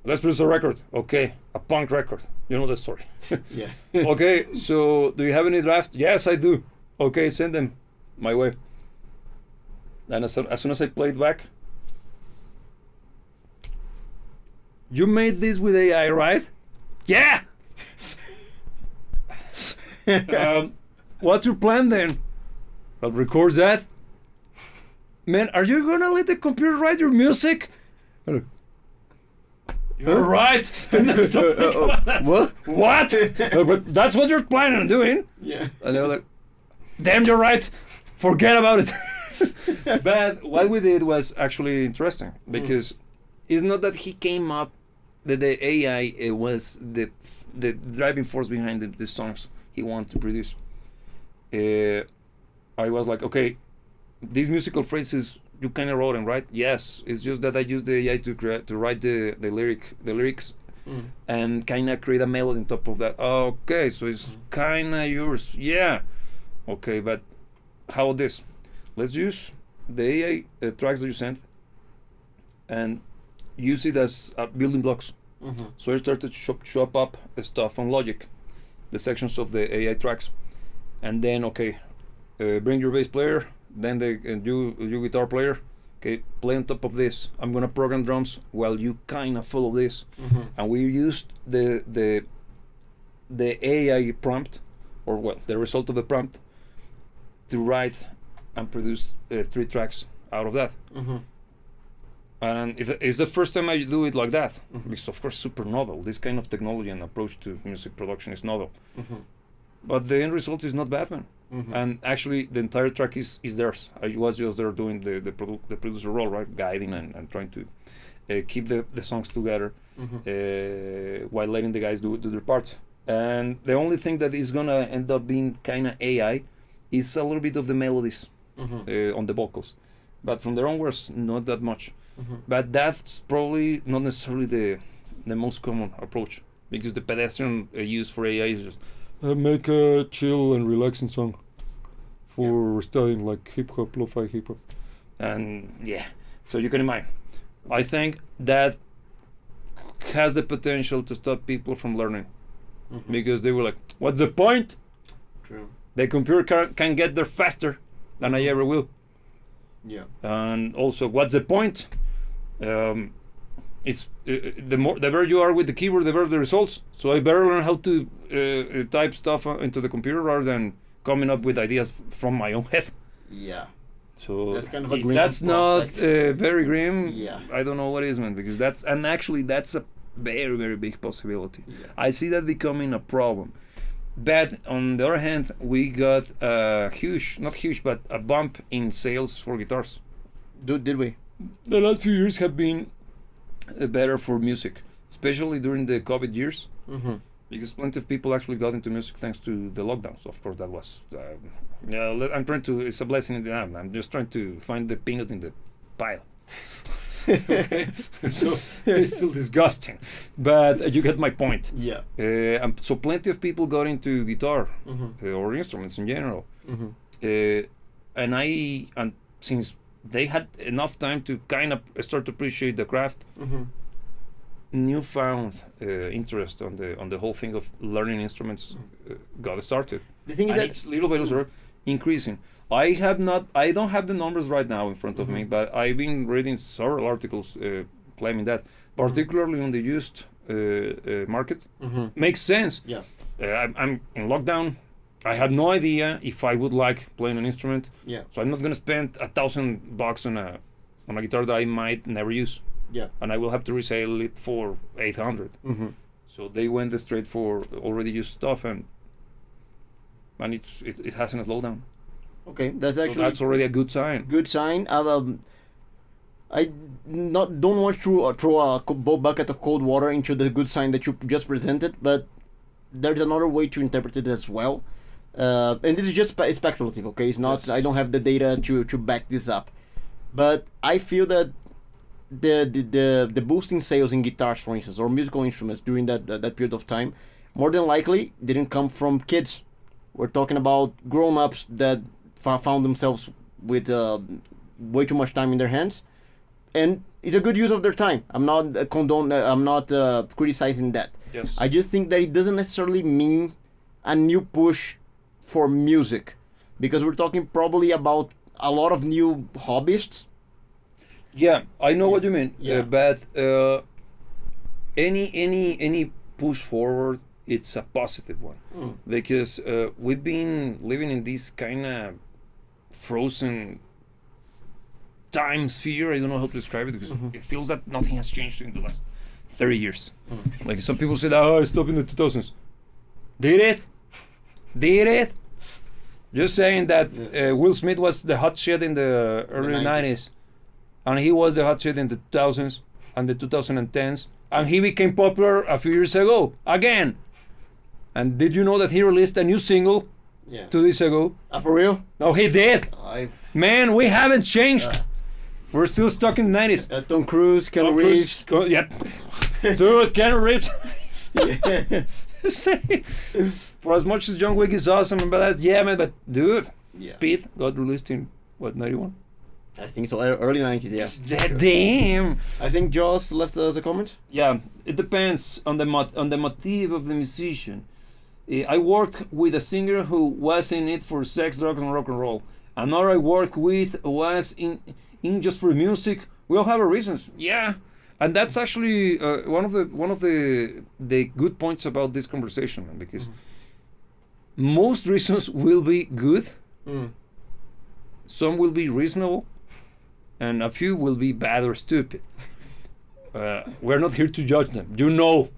let's produce a record. Okay, a punk record. You know the story. Yeah. Okay, so do you have any draft? Yes, I do. Okay, send them my way. And as soon as I played back, you made this with AI, right? Yeah! What's your plan then? I'll record that. Man, are you gonna let the computer write your music? You're right. What? What? But that's what you're planning on doing. Yeah. And they were like, damn, you're right. Forget about it. But what we did was actually interesting because it's not that he came up that the AI was the driving force behind the songs he wanted to produce. I was like, okay, these musical phrases you kind of wrote them, right? Yes, it's just that I used the AI to write the lyrics and kind of create a melody on top of that. Okay, so it's kind of yours. Yeah. Okay, but how about this? Let's use the AI tracks that you sent and use it as building blocks. So I started to chop up stuff on Logic, the sections of the AI tracks, and then okay, bring your bass player, then you guitar player. Okay, play on top of this. I'm gonna program drums while you kind of follow this, and we used the AI prompt, or well, the result of the prompt, to write and produce 3 tracks out of that. And it's the first time I do it like that, because of course super novel. This kind of technology and approach to music production is novel. But the end result is not bad, man. And actually the entire track is theirs. I was just there doing the producer role, right? Guiding and trying to keep the songs together while letting the guys do their parts. And the only thing that is gonna end up being kind of AI is a little bit of the melodies on the vocals. But from there onwards, not that much. But that's probably not necessarily the most common approach, because the pedestrian use for AI is just make a chill and relaxing song for studying like hip hop, lo-fi hip hop, and yeah. So you can imagine. I think that has the potential to stop people from learning, because they were like, "What's the point?" True. The computer can get there faster than I ever will. Yeah. And also, what's the point? It's the better you are with the keyboard, the better the results. So I better learn how to type stuff into the computer rather than coming up with ideas from my own head. Yeah. So that's kind of a if grim that's not prospect. very grim. Yeah. I don't know what is, man. Because that's a very, very big possibility. Yeah. I see that becoming a problem. But on the other hand, we got a not huge, but a bump in sales for guitars. Did we? The last few years have been better for music, especially during the COVID years, because plenty of people actually got into music thanks to the lockdowns. Of course, that was. I'm trying to. It's a blessing in the hand. I'm just trying to find the peanut in the pile. Okay, so it's still disgusting, but you get my point. Yeah. And so plenty of people got into guitar or instruments in general. and since they had enough time to kind of start to appreciate the craft, newfound interest on the whole thing of learning instruments got started. The thing is And that it's little by little increasing. I don't have the numbers right now in front of me, but I've been reading several articles claiming that, particularly on the used market, makes sense. yeah, I'm in lockdown. I had no idea if I would like playing an instrument, yeah, so I'm not gonna spend $1,000 on a guitar that I might never use, yeah. and I will have to resell it for 800. So they went straight for already used stuff, and it hasn't slowed down. Okay, that's So actually that's already a good sign. good sign. I don't want to throw a bucket of cold water into the good sign that you just presented, but there's another way to interpret it as well. And this is just speculative, okay? It's not. Yes. I don't have the data to back this up, but I feel that the boosting sales in guitars, for instance, or musical instruments during that period of time, more than likely didn't come from kids. We're talking about grown-ups that found themselves with way too much time in their hands, and it's a good use of their time. I'm not criticizing that. Yes. I just think that it doesn't necessarily mean a new push for music, because we're talking probably about a lot of new hobbyists. Yeah, I know what you mean. Yeah. But any push forward, it's a positive one, because we've been living in this kind of frozen time sphere. I don't know how to describe it, because it feels that nothing has changed in the last 30 years. Like some people said, "Oh, I stopped in the 2000s." Did it? Did it? Just saying that Will Smith was the hot shit in the early 90s, and he was the hot shit in the 2000s and the 2010s, and he became popular a few years ago again. And did you know that he released a new single Yeah. 2 days ago? For real? No, he did. Man, we haven't changed. We're still stuck in the 90s. Tom Cruise, Keanu Reeves. Yep. Dude, Keanu Reeves. Yeah. Say, for as much as John Wick is awesome and badass, yeah, man, but dude, Yeah. Speed got released in what, 91? I think so. Early 90s, yeah. Damn. I think Joss left us a comment. Yeah, it depends on the motive of the musician. I work with a singer who was in it for sex, drugs, and rock and roll. Another I work with was in just for music. We all have our reasons. Yeah, and that's actually one of the good points about this conversation, man, because most reasons will be good. Some will be reasonable, and a few will be bad or stupid. We're not here to judge them. You know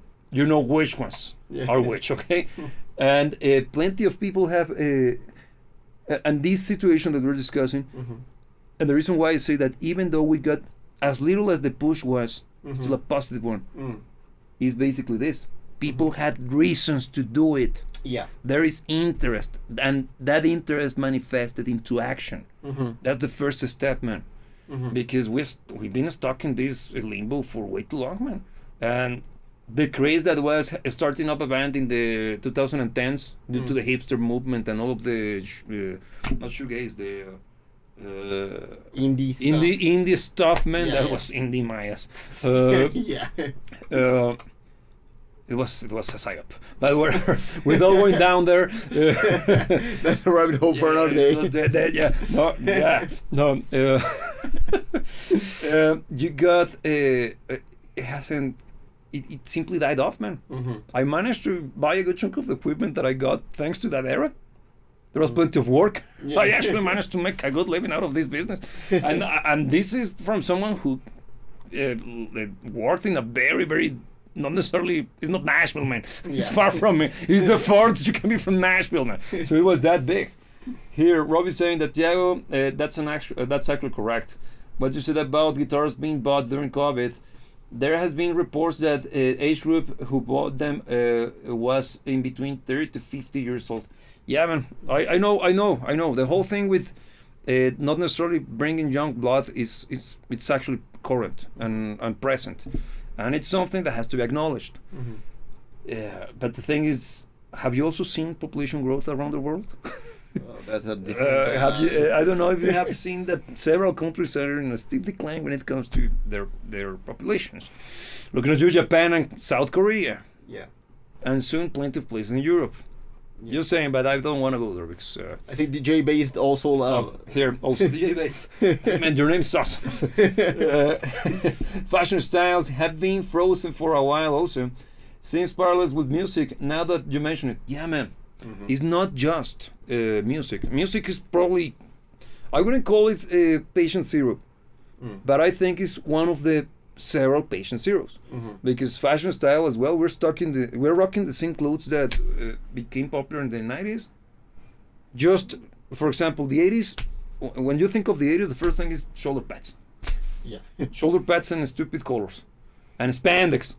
which ones are which, okay? And plenty of people have, and this situation that we're discussing, and the reason why I say that, even though we got as little as the push was, still a positive one, is basically this: people had reasons to do it. Yeah. There is interest, and that interest manifested into action. That's the first step, man. Because we've been stuck in this limbo for way too long, man. And the craze that was starting up a band in the 2010s due to the hipster movement and all of the not shoegaze, the Indie stuff. indie stuff, man. Yeah, That yeah. was indie Mayas. Yeah. It was a psyop, but we're all going down there. That's a rabbit hole for another day. You got it hasn't. It simply died off, man. I managed to buy a good chunk of the equipment that I got thanks to that era. There was plenty of work. Yeah. I actually managed to make a good living out of this business, and this is from someone who worked in a very, very, not necessarily, it's not Nashville, man. It's Yeah. far from me. It's the farthest you can be from Nashville, man. So it was that big. Here, Robbie's saying that, Diego, that's actually correct. What you said about guitars being bought during COVID, there has been reports that age group who bought them was in between 30 to 50 years old. Yeah, man, I know. The whole thing with not necessarily bringing young blood it's actually current and present, and it's something that has to be acknowledged. But the thing is, have you also seen population growth around the world? That's a different. I don't know if you have seen that several countries are in a steep decline when it comes to their populations. Looking at you, Japan and South Korea, Yeah. and soon plenty of places in Europe. Just saying, but I don't want to go there because. I think DJ based also. Here also DJ base. Man, your name's Sauce. Fashion styles have been frozen for a while also. Seems parallels with music. Now that you mention it, yeah, man, it's not just music. Music is probably, I wouldn't call it patient zero, but I think it's one of the several patient zeros because fashion style as well. We're rocking the same clothes that became popular in the 90s. Just for example, the 80s. When you think of the 80s, the first thing is shoulder pads. Yeah. Shoulder pads and stupid colors, and spandex.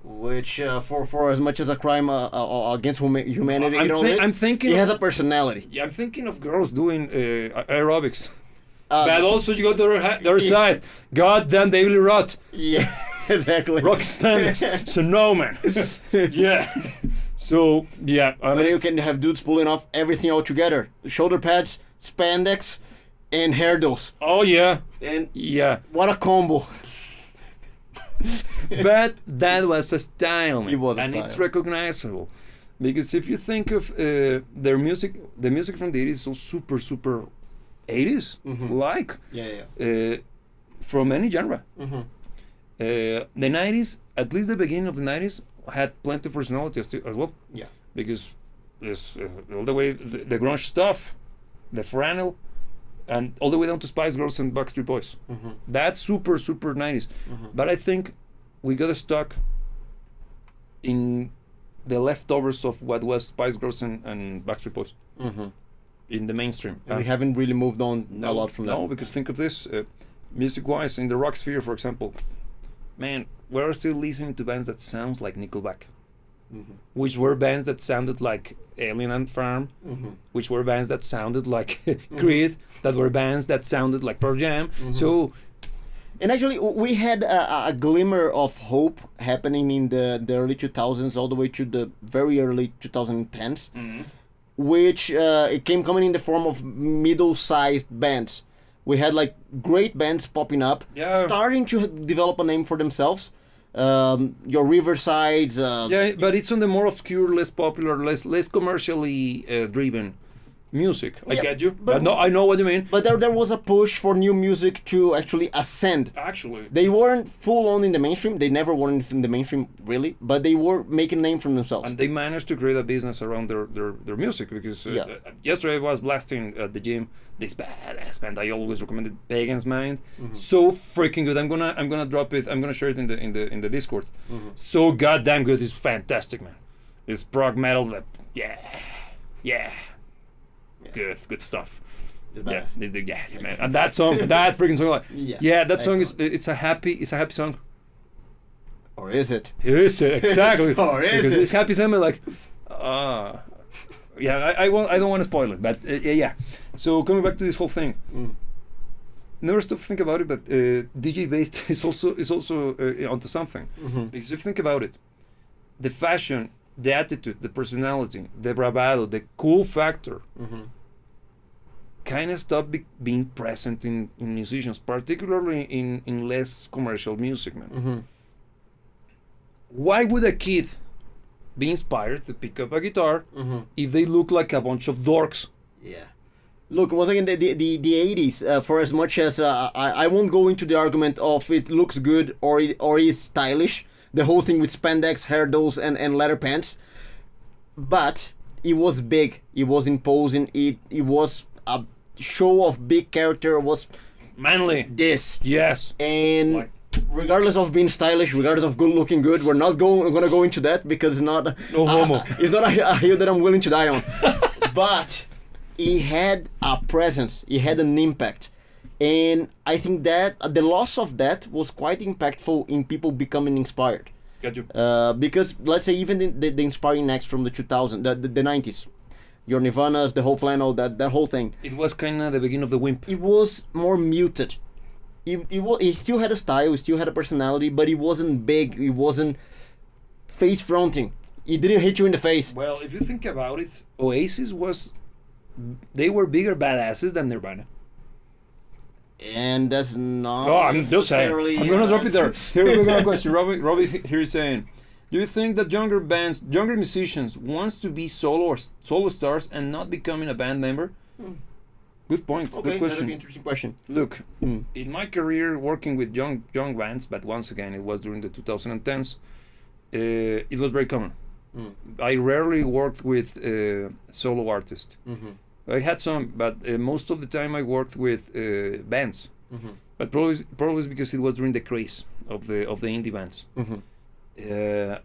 Which, for as much as a crime against humanity, I'm thinking. It has a personality. Yeah, I'm thinking of girls doing aerobics. But also you go to the other side. God damn Daily Rot. Yeah, exactly. Rock spandex. So no, man. Yeah. So yeah. But you can have dudes pulling off everything all together: shoulder pads, spandex, and hairdos. Oh yeah. And yeah. What a combo. But that was a style, man. It was a and style. it's recognizable. Because if you think of their music, the music from the 80s is so super 80s, like from any genre. The 90s, at least the beginning of the 90s, had plenty of personality as well. Yeah. Because it's all the way, the grunge stuff, the flannel, and all the way down to Spice Girls and Backstreet Boys. That's super 90s. But I think we got stuck in the leftovers of what was Spice Girls and Backstreet Boys in the mainstream. And we haven't really moved on a lot from that. No, because think of this, music-wise, in the rock sphere, for example, man, we're still listening to bands that sounds like Nickelback, which were bands that sounded like Alien Ant Farm, which were bands that sounded like Creed, that were bands that sounded like Pearl Jam. So. And actually, we had a glimmer of hope happening in the early 2000s, all the way to the very early 2010s, which it came coming in the form of middle-sized bands. We had like great bands popping up, starting to develop a name for themselves. Your Riversides. Yeah, but it's on the more obscure, less popular, less commercially driven music. I get you. But no, I know what you mean. But there was a push for new music to actually ascend. Actually, they weren't full on in the mainstream. They never were in the mainstream really, but they were making a name for themselves. And they managed to create a business around their music because yesterday I was blasting at the gym this badass band I always recommended, Pagan's Mind. So freaking good. I'm gonna drop it. I'm gonna share it in the Discord. So goddamn good. It's fantastic, man. It's prog metal. But yeah. Good stuff. Yeah, man. And that song, that freaking song, that song is it's a happy song. Or is it? Is it exactly? Or is because it? It's happy song, like, I don't want to spoil it, but yeah. So coming back to this whole thing, never stop to think about it, but DJ based is also onto something. Because if you think about it, the fashion, the attitude, the personality, the bravado, the cool factor, kind of stopped being present in musicians, particularly in less commercial music, man. Why would a kid be inspired to pick up a guitar if they look like a bunch of dorks? Yeah. Look, once again, the 80s, for as much as I won't go into the argument of it looks good or is stylish, the whole thing with spandex, hairdos, and leather pants, but it was big, it was imposing, it was a show of big character, was manly. This. Yes. And regardless of being stylish, regardless of looking good, we're not gonna go into that because it's not it's not a hill that I'm willing to die on. But he had a presence, he had an impact, and I think that the loss of that was quite impactful in people becoming inspired. Got you. Because let's say even the inspiring acts from the 2000s, the 90s, your Nirvanas, the whole flannel, that whole thing. It was kind of the beginning of the wimp. It was more muted. He still had a style, he still had a personality, but he wasn't big, he wasn't face fronting. He didn't hit you in the face. Well, if you think about it, Oasis was they were bigger badasses than Nirvana. And that's not. Oh, I'm just saying. necessarily, I'm gonna drop it there. Here we go. Question. Robbie here is saying, do you think that younger musicians wants to be solo stars and not becoming a band member? Good point. Okay, Good that's question. an interesting question. Look, Mm. in my career working with young bands, but once again it was during the 2010s, it was very common. Mm. I rarely worked with solo artists. Mm-hmm. I had some, but most of the time I worked with bands. Mm-hmm. But probably it's because it was during the craze of the indie bands. Mm-hmm.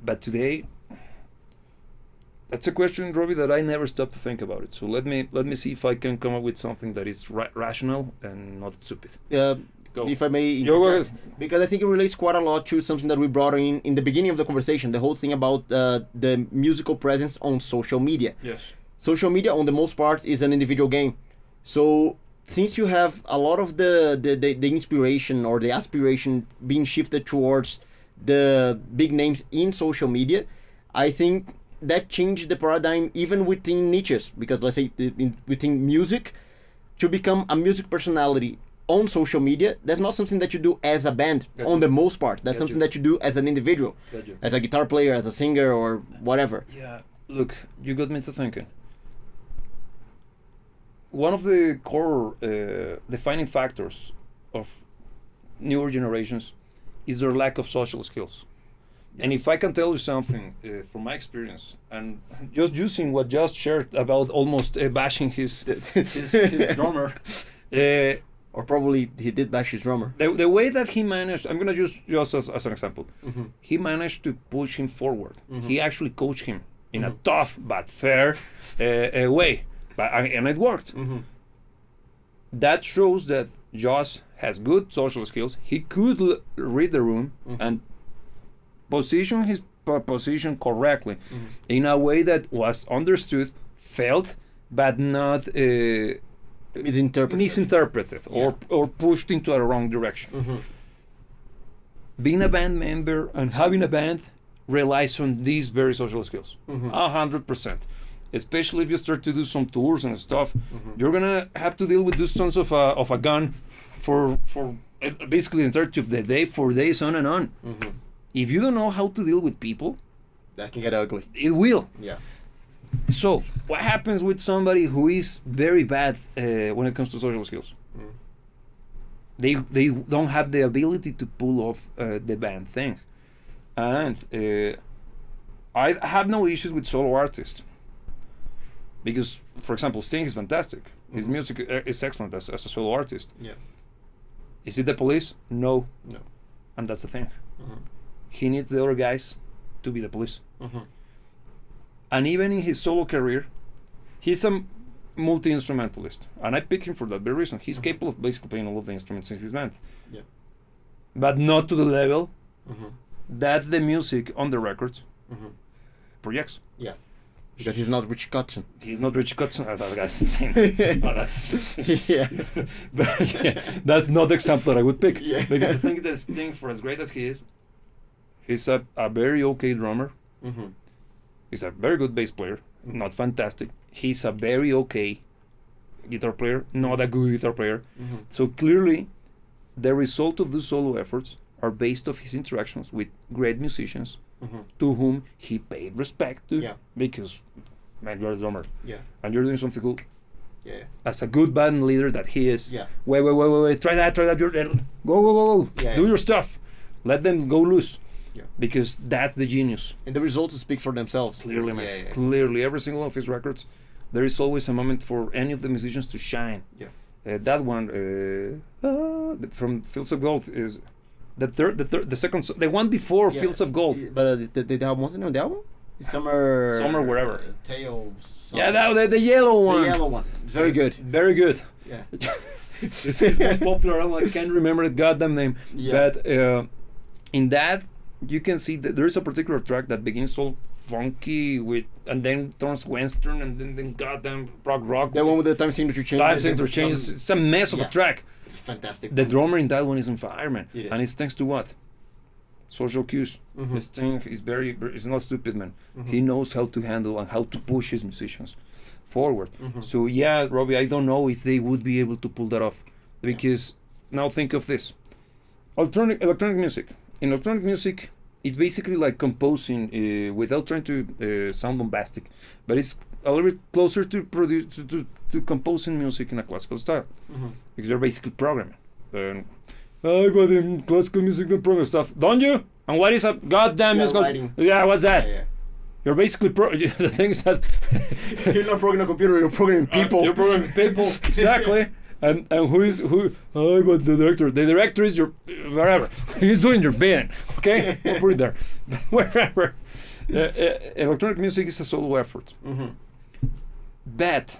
But today, that's a question, Robbie, that I never stop to think about it. So let me see if I can come up with something that is rational and not stupid. Go. If I may Yo, go interject, ahead. because I think it relates quite a lot to something that we brought in the beginning of the conversation, the whole thing about the musical presence on social media. Yes. Social media, on the most part, is an individual game. So since you have a lot of the inspiration or the aspiration being shifted towards the big names in social media, I think that changed the paradigm even within niches. Because let's say within music, to become a music personality on social media, that's not something that you do as a band. Gotcha. On the most part, that's Gotcha. something that you do as an individual, Gotcha. as a guitar player, as a singer, or whatever. Yeah. Look, you got me to thinking. One of the core defining factors of newer generations is their lack of social skills. And if I can tell you something from my experience, and just using what Just shared about almost bashing his drummer, Or probably he did bash his drummer. the way that he managed, I'm going to use just as an example, Mm-hmm. he managed to push him forward. Mhm. He actually coached him in a tough but fair way, and it worked. Mm-hmm. That shows that Josh has good social skills. He could read the room and position his position correctly in a way that was understood, felt, but not misinterpreted or pushed into a wrong direction. Mm-hmm. Being a band member and having a band relies on these very social skills, 100%. Especially if you start to do some tours and stuff, you're gonna have to deal with those sons of a gun for basically the entirety of the day, for days on and on. If you don't know how to deal with people, That can get ugly. it will. Yeah. So what happens with somebody who is very bad when it comes to social skills? They don't have the ability to pull off the band thing, and I have no issues with solo artists. Because, for example, Sting is fantastic. His music is excellent as a solo artist. Yeah. Is it the Police? No. No. And that's the thing. He needs the other guys to be the Police. And even in his solo career, he's a multi-instrumentalist. And I pick him for that very reason. He's capable of basically playing all of the instruments in his band. Yeah. But not to the level that the music on the record projects. Yeah. Because he's not Richie Kotzen. He's not Richie Kotzen. That guy's insane. Yeah. But yeah, that's not the example that I would pick. Yeah. Because I think that Sting, for as great as he is, he's a very okay drummer. He's a very good bass player. Not fantastic. He's a very okay guitar player. Not a good guitar player. So clearly, the result of those solo efforts are based off his interactions with great musicians to whom he paid respect to. Yeah. Because, man, you're a drummer. Yeah. And you're doing something cool. Yeah. As a good band leader that he is. Yeah. Wait. Try that. Go. Yeah. Do your stuff. Let them go loose. Yeah. Because that's the genius. And the results speak for themselves. Clearly, man. Yeah. Clearly, every single one of his records, there is always a moment for any of the musicians to shine. Yeah. That one from Fields of Gold is the second, the one before Fields of Gold. But the album, what's the name of the album? It's Summer wherever. Tail. Yeah, the yellow one. The yellow one. It's very good. Very good. Yeah. It's his most popular album. I can't remember the goddamn name. Yeah. But in that, you can see that there is a particular track that begins so funky and then turns western and then goddamn rock. The one with the time signature changes. Time signature changes. It's a mess of a track. It's fantastic. The drummer in that one is on fire, man. It is. And it's thanks to what? social cues. Sting is not stupid, man. He knows how to handle and how to push his musicians forward. So yeah, Robbie, I don't know if they would be able to pull that off, because now think of this: electronic music. In electronic music, it's basically like composing without trying to sound bombastic, but it's a little bit closer to composing music in a classical style, because you're basically programming. I got in classical music don't program stuff, don't you? And what is a goddamn musical? Yeah, what's that? Yeah. You're basically the thing is that you're not programming a computer, you're programming people. You're programming people, exactly. And who? I got the director. The director is your wherever. He's doing your bidding. Okay, we'll put it there. Wherever. Electronic music is a solo effort. But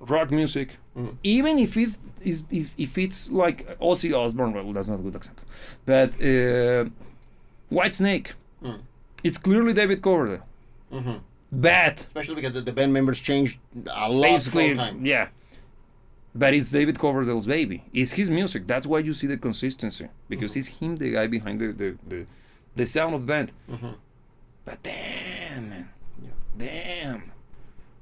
rock music, even if it's like Ozzy Osbourne, well, that's not a good example. But Whitesnake, it's clearly David Coverdale. But especially because the band members changed a lot all the time. Yeah. But it's David Coverdale's baby. It's his music. That's why you see the consistency, because it's him, the guy behind the sound of the band. But damn, man, damn.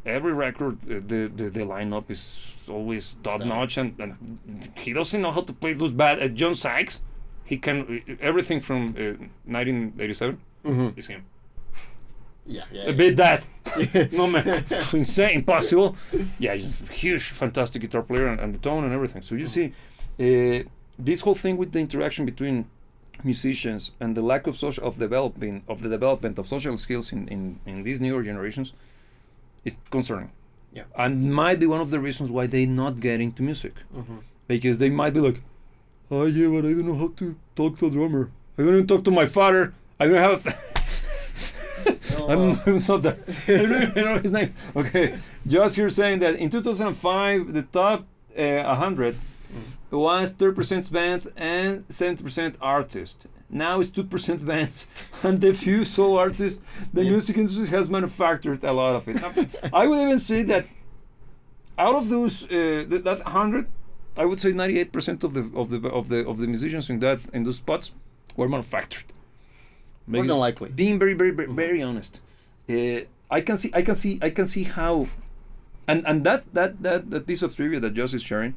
Every record, the lineup is always top notch, and he doesn't know how to play those bad. John Sykes, he can everything from 1987 is him. Yeah. Beat that. No, man. Insane, impossible. Yeah, he's a huge, fantastic guitar player, and the tone and everything. So you see, this whole thing with the interaction between musicians and the lack of development of social skills in these newer generations is concerning. Yeah. And might be one of the reasons why they not get into music. Because they might be like, oh yeah, but I don't know how to talk to a drummer. I don't even talk to my father. I don't have I'm not there. I don't even know his name. Okay, just here saying that in 2005, the top 100 was 30% band and 70% artist. Now it's 2% band and the few solo artists. The music industry has manufactured a lot of it. I would even say that out of those that 100, I would say 98% of the musicians in those spots were manufactured. More than likely. Being very honest, I can see how, and that piece of trivia that Josh is sharing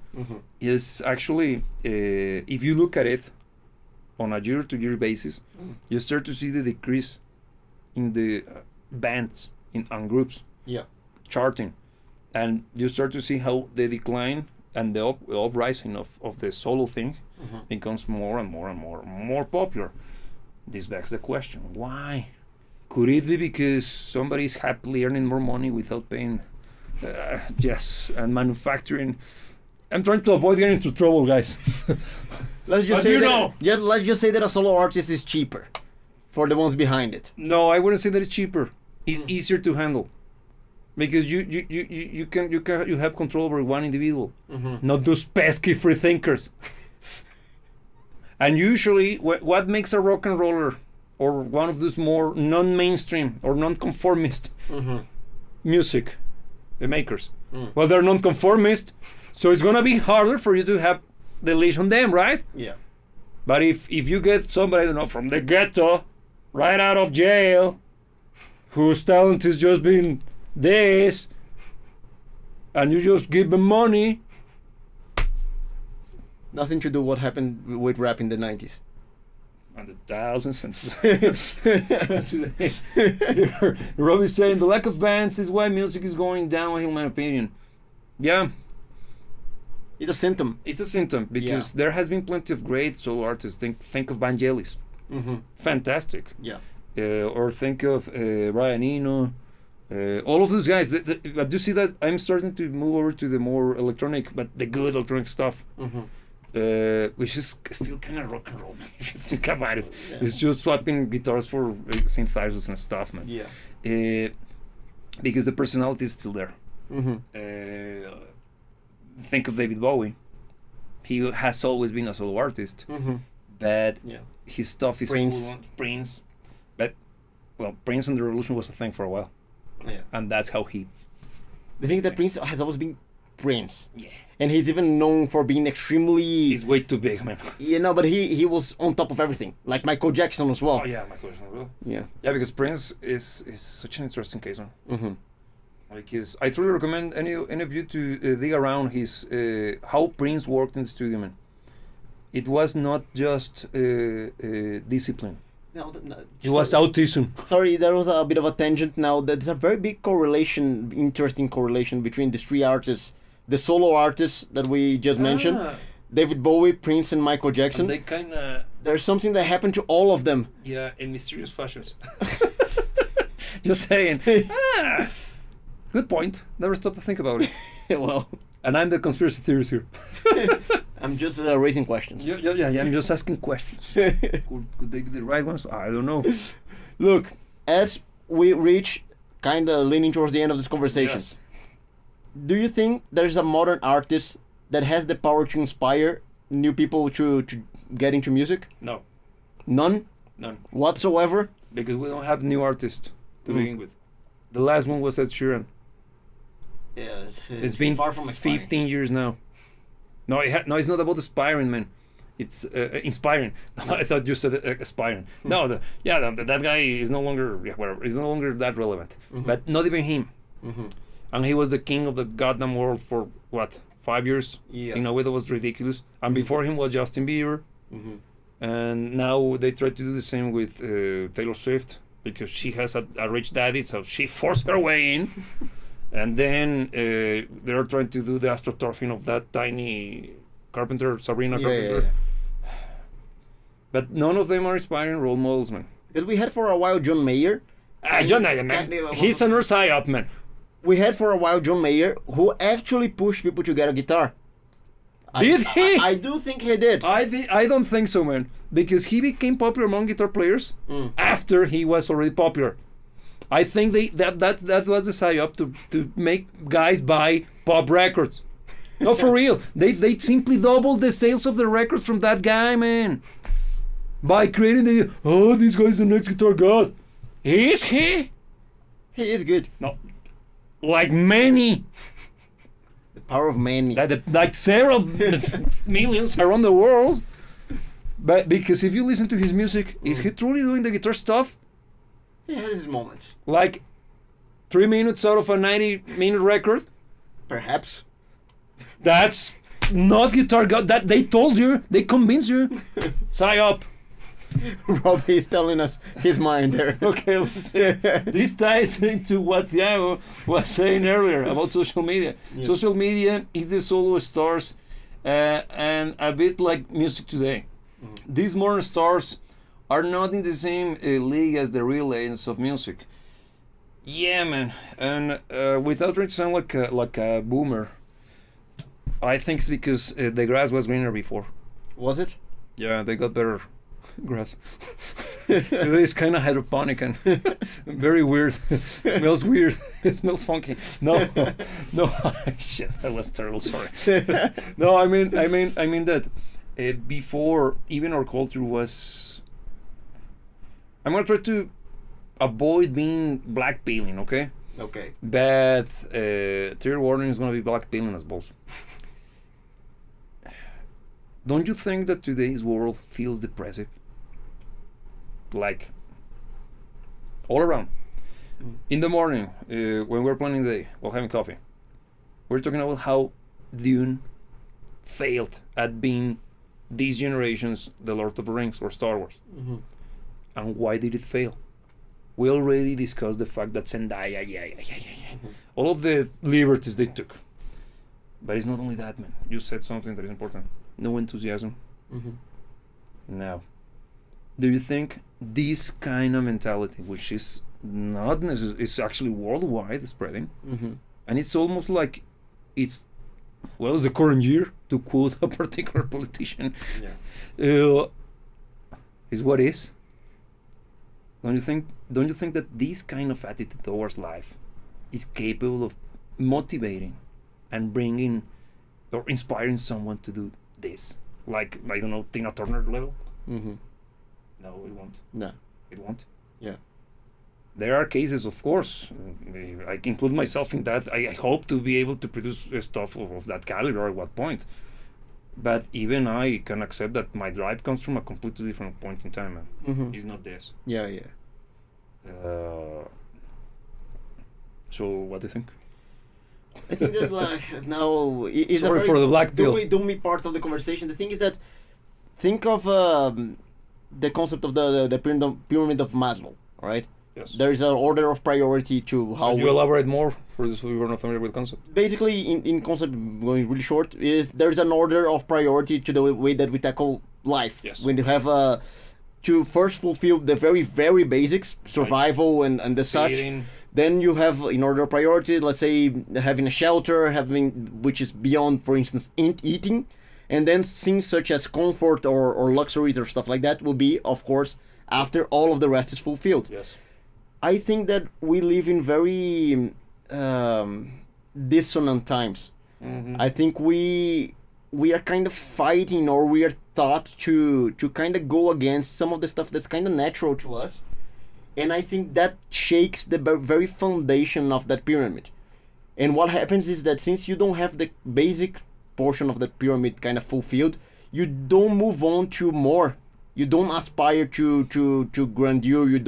is actually, if you look at it on a year-to-year basis, you start to see the decrease in the bands and groups charting, and you start to see how the decline and the uprising of the solo thing becomes more and more popular. This begs the question, why? Could it be because somebody's happily earning more money without paying? Yes, and manufacturing. I'm trying to avoid getting into trouble, guys. Let's just say that a solo artist is cheaper for the ones behind it. No, I wouldn't say that it's cheaper. It's easier to handle because you have control over one individual, not those pesky free thinkers. And usually, what makes a rock and roller or one of those more non-mainstream or non-conformist music makers? Well, they're non-conformist, so it's gonna be harder for you to have the leash on them, right? Yeah. But if you get somebody, I don't know, from the ghetto, right out of jail, whose talent is just being this, and you just give them money. Nothing to do what happened with rap in the 90s. And the thousands and Robbie's saying the lack of bands is why music is going down, in my opinion. Yeah. It's a symptom. It's a symptom because there has been plenty of great solo artists. Think of Vangelis. Fantastic. Yeah. Or think of Brian Eno. All of those guys. But you see that I'm starting to move over to the more electronic, but the good electronic stuff. Which is still kind of rock and roll, man, if you think about it. Yeah. It's just swapping guitars for synthesizers and stuff, man. Yeah. Because the personality is still there. Think of David Bowie. He has always been a solo artist, but his stuff is full on Prince. But, well, Prince and the Revolution was a thing for a while. Yeah. And that's how he... The thing that Prince has always been Prince. Yeah. And he's even known for being extremely... He's way too big, man. But he was on top of everything. Like Michael Jackson as well. Oh yeah, Michael Jackson as well. Yeah. Yeah, because Prince is such an interesting case, man. Mm-hmm. Like I truly recommend any of you to dig around his how Prince worked in the studio, man. It was not just discipline. No, It was autism. Sorry, there was a bit of a tangent now. There's a very big correlation, interesting correlation between these three artists. The solo artists that we just mentioned, David Bowie, Prince, and Michael Jackson. And they kind of... There's something that happened to all of them. Yeah, in mysterious fashions. Just saying. Good point. Never stop to think about it. Well... And I'm the conspiracy theorist here. I'm just raising questions. Yeah, I'm just asking questions. Could they be the right ones? I don't know. Look, as we reach kind of leaning towards the end of this conversation, Yes. do you think there's a modern artist that has the power to inspire new people to get into music? No. None? None. Whatsoever? Because we don't have new artists to begin with. The last one was Ed Sheeran. Yeah, It's been far from expiring. 15 years now. No, it's not about aspiring, man. It's inspiring. I thought you said aspiring. No, that guy is no longer whatever. He's no longer that relevant. But not even him. And he was the king of the goddamn world for what, 5 years? Yeah. In a way that was ridiculous. And before him was Justin Bieber. And now they try to do the same with Taylor Swift because she has a rich daddy, so she forced her way in. And then they're trying to do the astroturfing of that tiny Sabrina Carpenter. Yeah. But none of them are inspiring role models, man. Because we had for a while John Mayer. John Mayer, man. He's another psyop, man. We had for a while John Mayer, who actually pushed people to get a guitar. Did he? I do think he did. I don't think so, man. Because he became popular among guitar players after he was already popular. I think that was a psyop to make guys buy pop records. No, for real. They simply doubled the sales of the records from that guy, man. By creating this guy's the next guitar god. Is he? He is good. No. Like many. The power of many. Like several millions around the world. But because if you listen to his music, is he truly doing the guitar stuff? He has his moments. Like 3 minutes out of a 90-minute record? Perhaps. That's not guitar god. That they told you. They convinced you. Psyop. Robbie is telling us his mind there. Okay, let's see. This ties into what Thiago was saying earlier about social media. Yeah. Social media is the solo stars and a bit like music today. These modern stars are not in the same league as the real legends of music. Yeah, man. And without trying to sound like a boomer, I think it's because the grass was greener before. Was it? Yeah, they got better grass. Today it's kind of hydroponic and very weird. It smells weird. It smells funky. No. Shit, that was terrible. Sorry. No, I mean that before even our culture was. I'm gonna try to avoid being blackpilling, okay? Okay. But trigger warning is gonna be blackpilling as balls. Don't you think that today's world feels depressive? Like, all around. In the morning, when we're planning the day, while having coffee, we're talking about how Dune failed at being this generation's The Lord of the Rings or Star Wars. And why did it fail? We already discussed the fact that Zendaya, all of the liberties they took. But it's not only that, man. You said something that is important. No enthusiasm. Now, do you think this kind of mentality, which is not necessarily, it's actually worldwide spreading, and it's almost like it's the current year, to quote a particular politician, is what is? Don't you think that this kind of attitude towards life is capable of motivating and bringing or inspiring someone to do this? Like, I don't know, Tina Turner level? No, it won't. No. It won't? Yeah. there are cases, of course. I include myself in that. I hope to be able to produce stuff of that caliber at what point. But even I can accept that my drive comes from a completely different point in time. It's not this. Yeah. So what do you think? I think that like now is Sorry a for the black pill. doomy part of the conversation. The thing is that think of the concept of the pyramid of Maslow. All right. Yes. There is an order of priority to how. Can you elaborate more for those who are not familiar with the concept? Basically, in concept, going really short, is there's an order of priority to the way that we tackle life. Yes. When you have to first fulfill the very, very basics, survival and the such. Feeding. Then you have, in order of priority, let's say having a shelter, which is beyond, for instance, eating, and then things such as comfort or luxuries or stuff like that will be, of course, after all of the rest is fulfilled. Yes. I think that we live in very dissonant times. I think we are kind of fighting, or we are taught to kind of go against some of the stuff that's kind of natural to us. And I think that shakes the very foundation of that pyramid. And what happens is that since you don't have the basic portion of the pyramid kind of fulfilled, you don't move on to more. You don't aspire to grandeur. You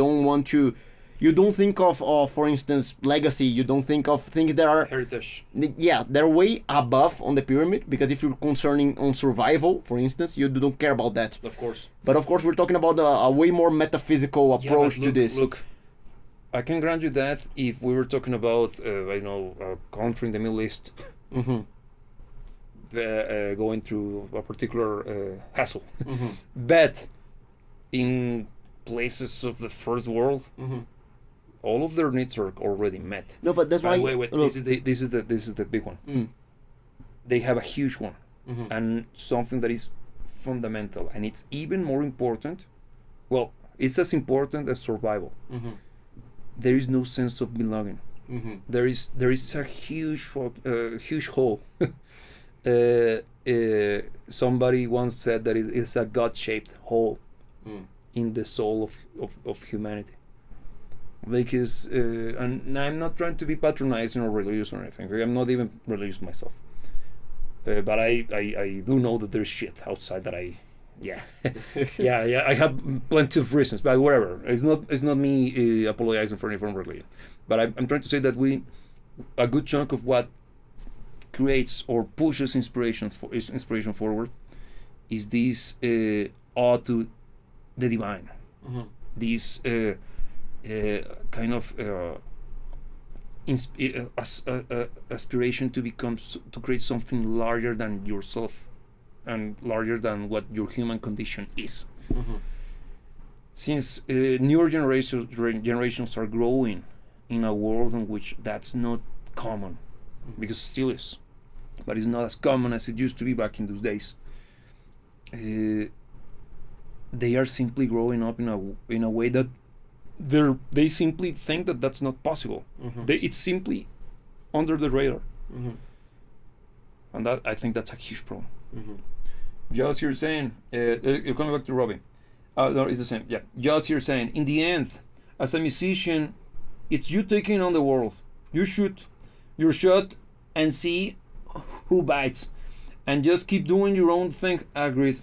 don't think of, for instance, legacy. You don't think of things that are... Heritage. Yeah, they're way above on the pyramid, because if you're concerning on survival, for instance, you don't care about that. Of course. But of course, we're talking about a way more metaphysical approach to this. Look, I can grant you that if we were talking about, a country in the Middle East going through a particular hassle. But in places of the first world, all of their needs are already met. No, but that's why. Wait. This is the big one. They have a huge one, and something that is fundamental, and it's even more important. Well, it's as important as survival. There is no sense of belonging. There is a huge hole. Somebody once said that it is a God-shaped hole in the soul of humanity. Because and I'm not trying to be patronizing or religious or anything. I'm not even religious myself. But I do know that there's shit outside that I I have plenty of reasons, but whatever. It's not me apologizing for any form of religion. But I'm trying to say that a good chunk of what creates or pushes inspiration forward is this awe to the divine. This kind of aspiration to create something larger than yourself and larger than what your human condition is. Since newer generations are growing in a world in which that's not common, because it still is, but it's not as common as it used to be back in those days. They are simply growing up in a way that they simply think that that's not possible. It's simply under the radar, and that I think that's a huge problem. Just you're saying, you're coming back to Robbie. No, it's the same. Yeah, just you're saying, in the end, as a musician, it's you taking on the world. You shoot your shot and see who bites, and just keep doing your own thing. Agreed.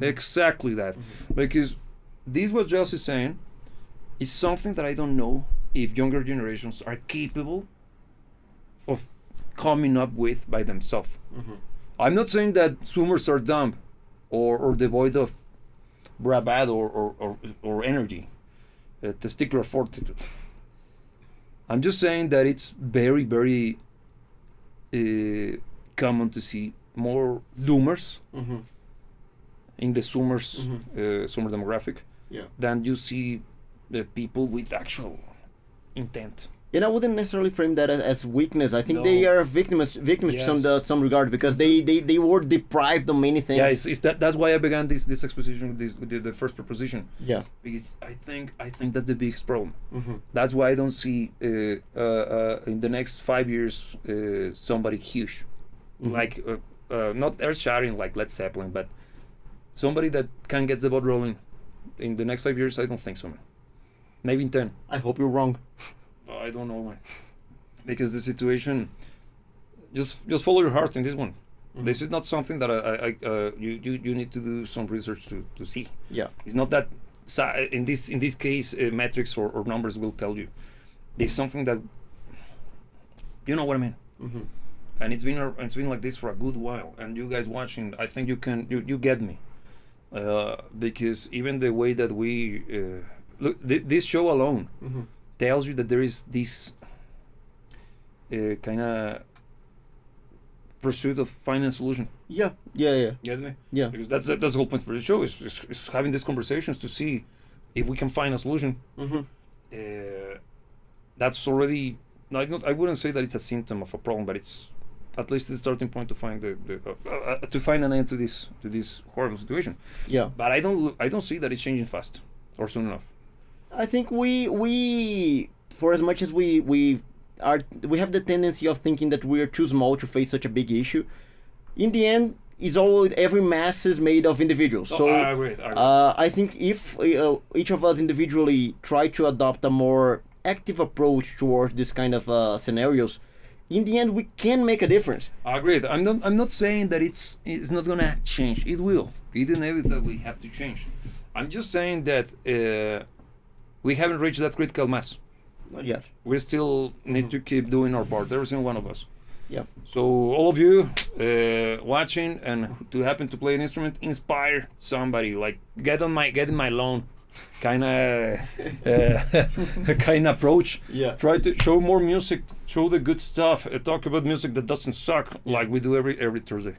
Exactly that. Because this what Joss is saying is something that I don't know if younger generations are capable of coming up with by themselves. I'm not saying that Zoomers are dumb or devoid of bravado or energy, testicular fortitude. I'm just saying that it's very, very common to see more doomers in the Zoomers Zoomer demographic than you see the people with actual intent. And I wouldn't necessarily frame that as weakness. I think they are victims to some regard, because they were deprived of many things. Yeah, it's that's why I began this exposition with the first proposition. Yeah, because I think that's the biggest problem. That's why I don't see in the next 5 years somebody huge, like not earth-shattering like Led Zeppelin, but somebody that can get the boat rolling in the next 5 years. I don't think so, man. maybe in 10. I hope you're wrong. I don't know, man. Because the situation, just follow your heart in this one. This is not something that you need to do some research to see. Yeah. It's not that in this case metrics or numbers will tell you. There's something that you know what I mean. And it's been like this for a good while. And you guys watching, I think you get me. Because even the way that we look, this show alone tells you that there is this kind of pursuit of finding a solution. Yeah. Get me? Yeah. Because that's the whole point for the show is having these conversations to see if we can find a solution. That's already. I wouldn't say that it's a symptom of a problem, but it's at least the starting point to find to find an end to this horrible situation. Yeah. But I don't see that it's changing fast or soon enough. I think we for as much as we have the tendency of thinking that we are too small to face such a big issue. In the end, every mass is made of individuals. So I agree. I think if each of us individually try to adopt a more active approach towards this kind of scenarios, in the end we can make a difference. I agree. I'm not saying that it's not gonna change. It will. It inevitably have to change. I'm just saying that we haven't reached that critical mass. Not yet. We still need to keep doing our part, every single one of us. Yeah. So all of you watching and to happen to play an instrument, inspire somebody. Like get in my lawn, kind of approach. Yeah. Try to show more music, show the good stuff. Talk about music that doesn't suck, like we do every Thursday.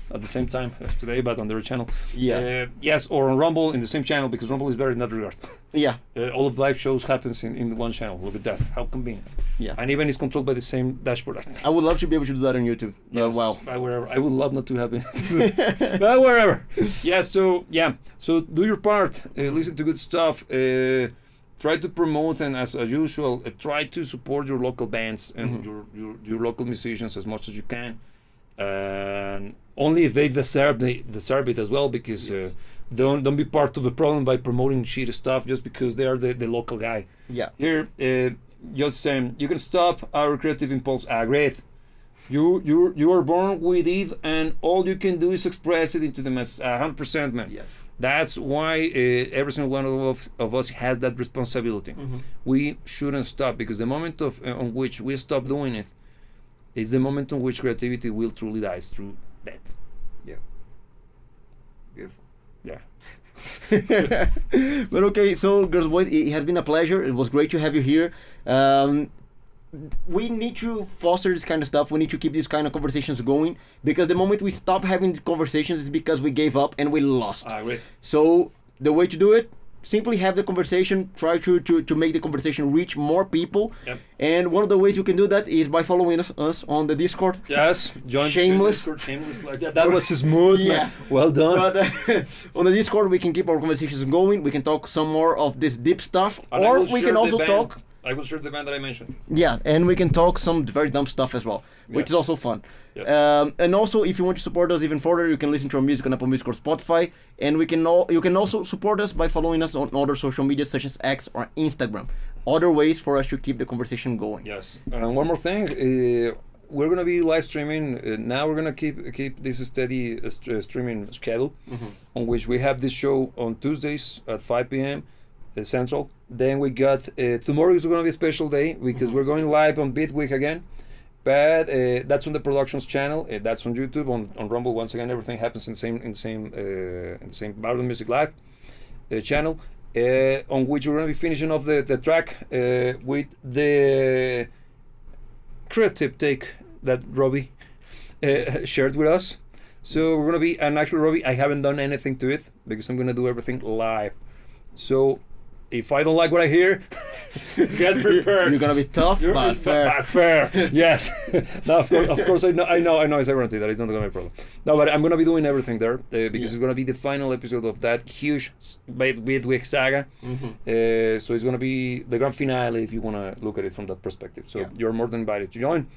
At the same time today, but on their channel. Yeah. Yes, or on Rumble in the same channel, because Rumble is better in that regard. Yeah. All of live shows happens in one channel. Look at that. How convenient. Yeah. And even it's controlled by the same dashboard. I would love to be able to do that on YouTube. Yes, Wow. wherever. I would love not to have it. But wherever. Yeah. So do your part. Listen to good stuff. Try to promote, and as usual, try to support your local bands and your local musicians as much as you can. Only if they deserve it as well, because don't be part of the problem by promoting shitty stuff just because they are the local guy. Yeah. Here, just saying, you can stop our creative impulse. Great. You are born with it, and all you can do is express it into the message. 100%, man. Yes. That's why every single one of us has that responsibility. We shouldn't stop, because the moment on which we stop doing it is the moment on which creativity will truly die through that. Yeah. Beautiful. Yeah. But okay, so girls, boys, it has been a pleasure. It was great to have you here. We need to foster this kind of stuff. We need to keep these kind of conversations going, because the moment we stop having the conversations is because we gave up and we lost. Great. So the way to do it, simply have the conversation, try to make the conversation reach more people. Yep. And one of the ways you can do that is by following us on the Discord. Yes, join Shameless. Discord, shameless. Like that was smooth, Yeah. man. Well done. But on the Discord we can keep our conversations going. We can talk some more of this deep stuff, And I or will we share can also the band. talk. I will share the band that I mentioned. Yeah, and we can talk some very dumb stuff as well, which is also fun. Yes. And also, if you want to support us even further, you can listen to our music on Apple Music or Spotify. And you can also support us by following us on other social media such as X or Instagram. Other ways for us to keep the conversation going. Yes. And one more thing, we're gonna be live streaming. Now we're gonna keep this steady streaming schedule, on which we have this show on Tuesdays at 5 p.m. Central. Then we got tomorrow is going to be a special day, because we're going live on Beat Week again, but that's on the Productions channel. That's on YouTube, on Rumble. Once again, everything happens in the same BardonMusic Live channel, on which we're going to be finishing off the track with the creative take that Robbie shared with us. So we're going to be, and actually Robbie, I haven't done anything to it because I'm going to do everything live. So if I don't like what I hear, get prepared. You're gonna be tough, but fair. But fair. Yes. No, of course, I know it's ironic that it's not gonna be a problem. No, but I'm gonna be doing everything there because it's gonna be the final episode of that huge Week saga. So it's gonna be the grand finale if you wanna look at it from that perspective. So you're more than invited to join.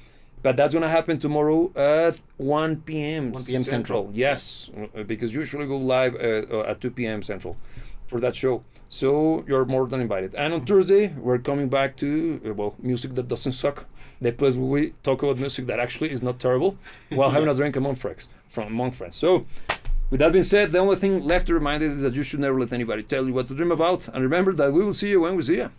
But that's gonna happen tomorrow at 1 p.m. 1 p.m. Central. Yes, because usually go live at 2 p.m. Central. for that show. So you're more than invited. And on Thursday, we're coming back to, music that doesn't suck. The place where we talk about music that actually is not terrible while having a drink among friends. So, with that being said, the only thing left to remind you is that you should never let anybody tell you what to dream about. And remember that we will see you when we see you.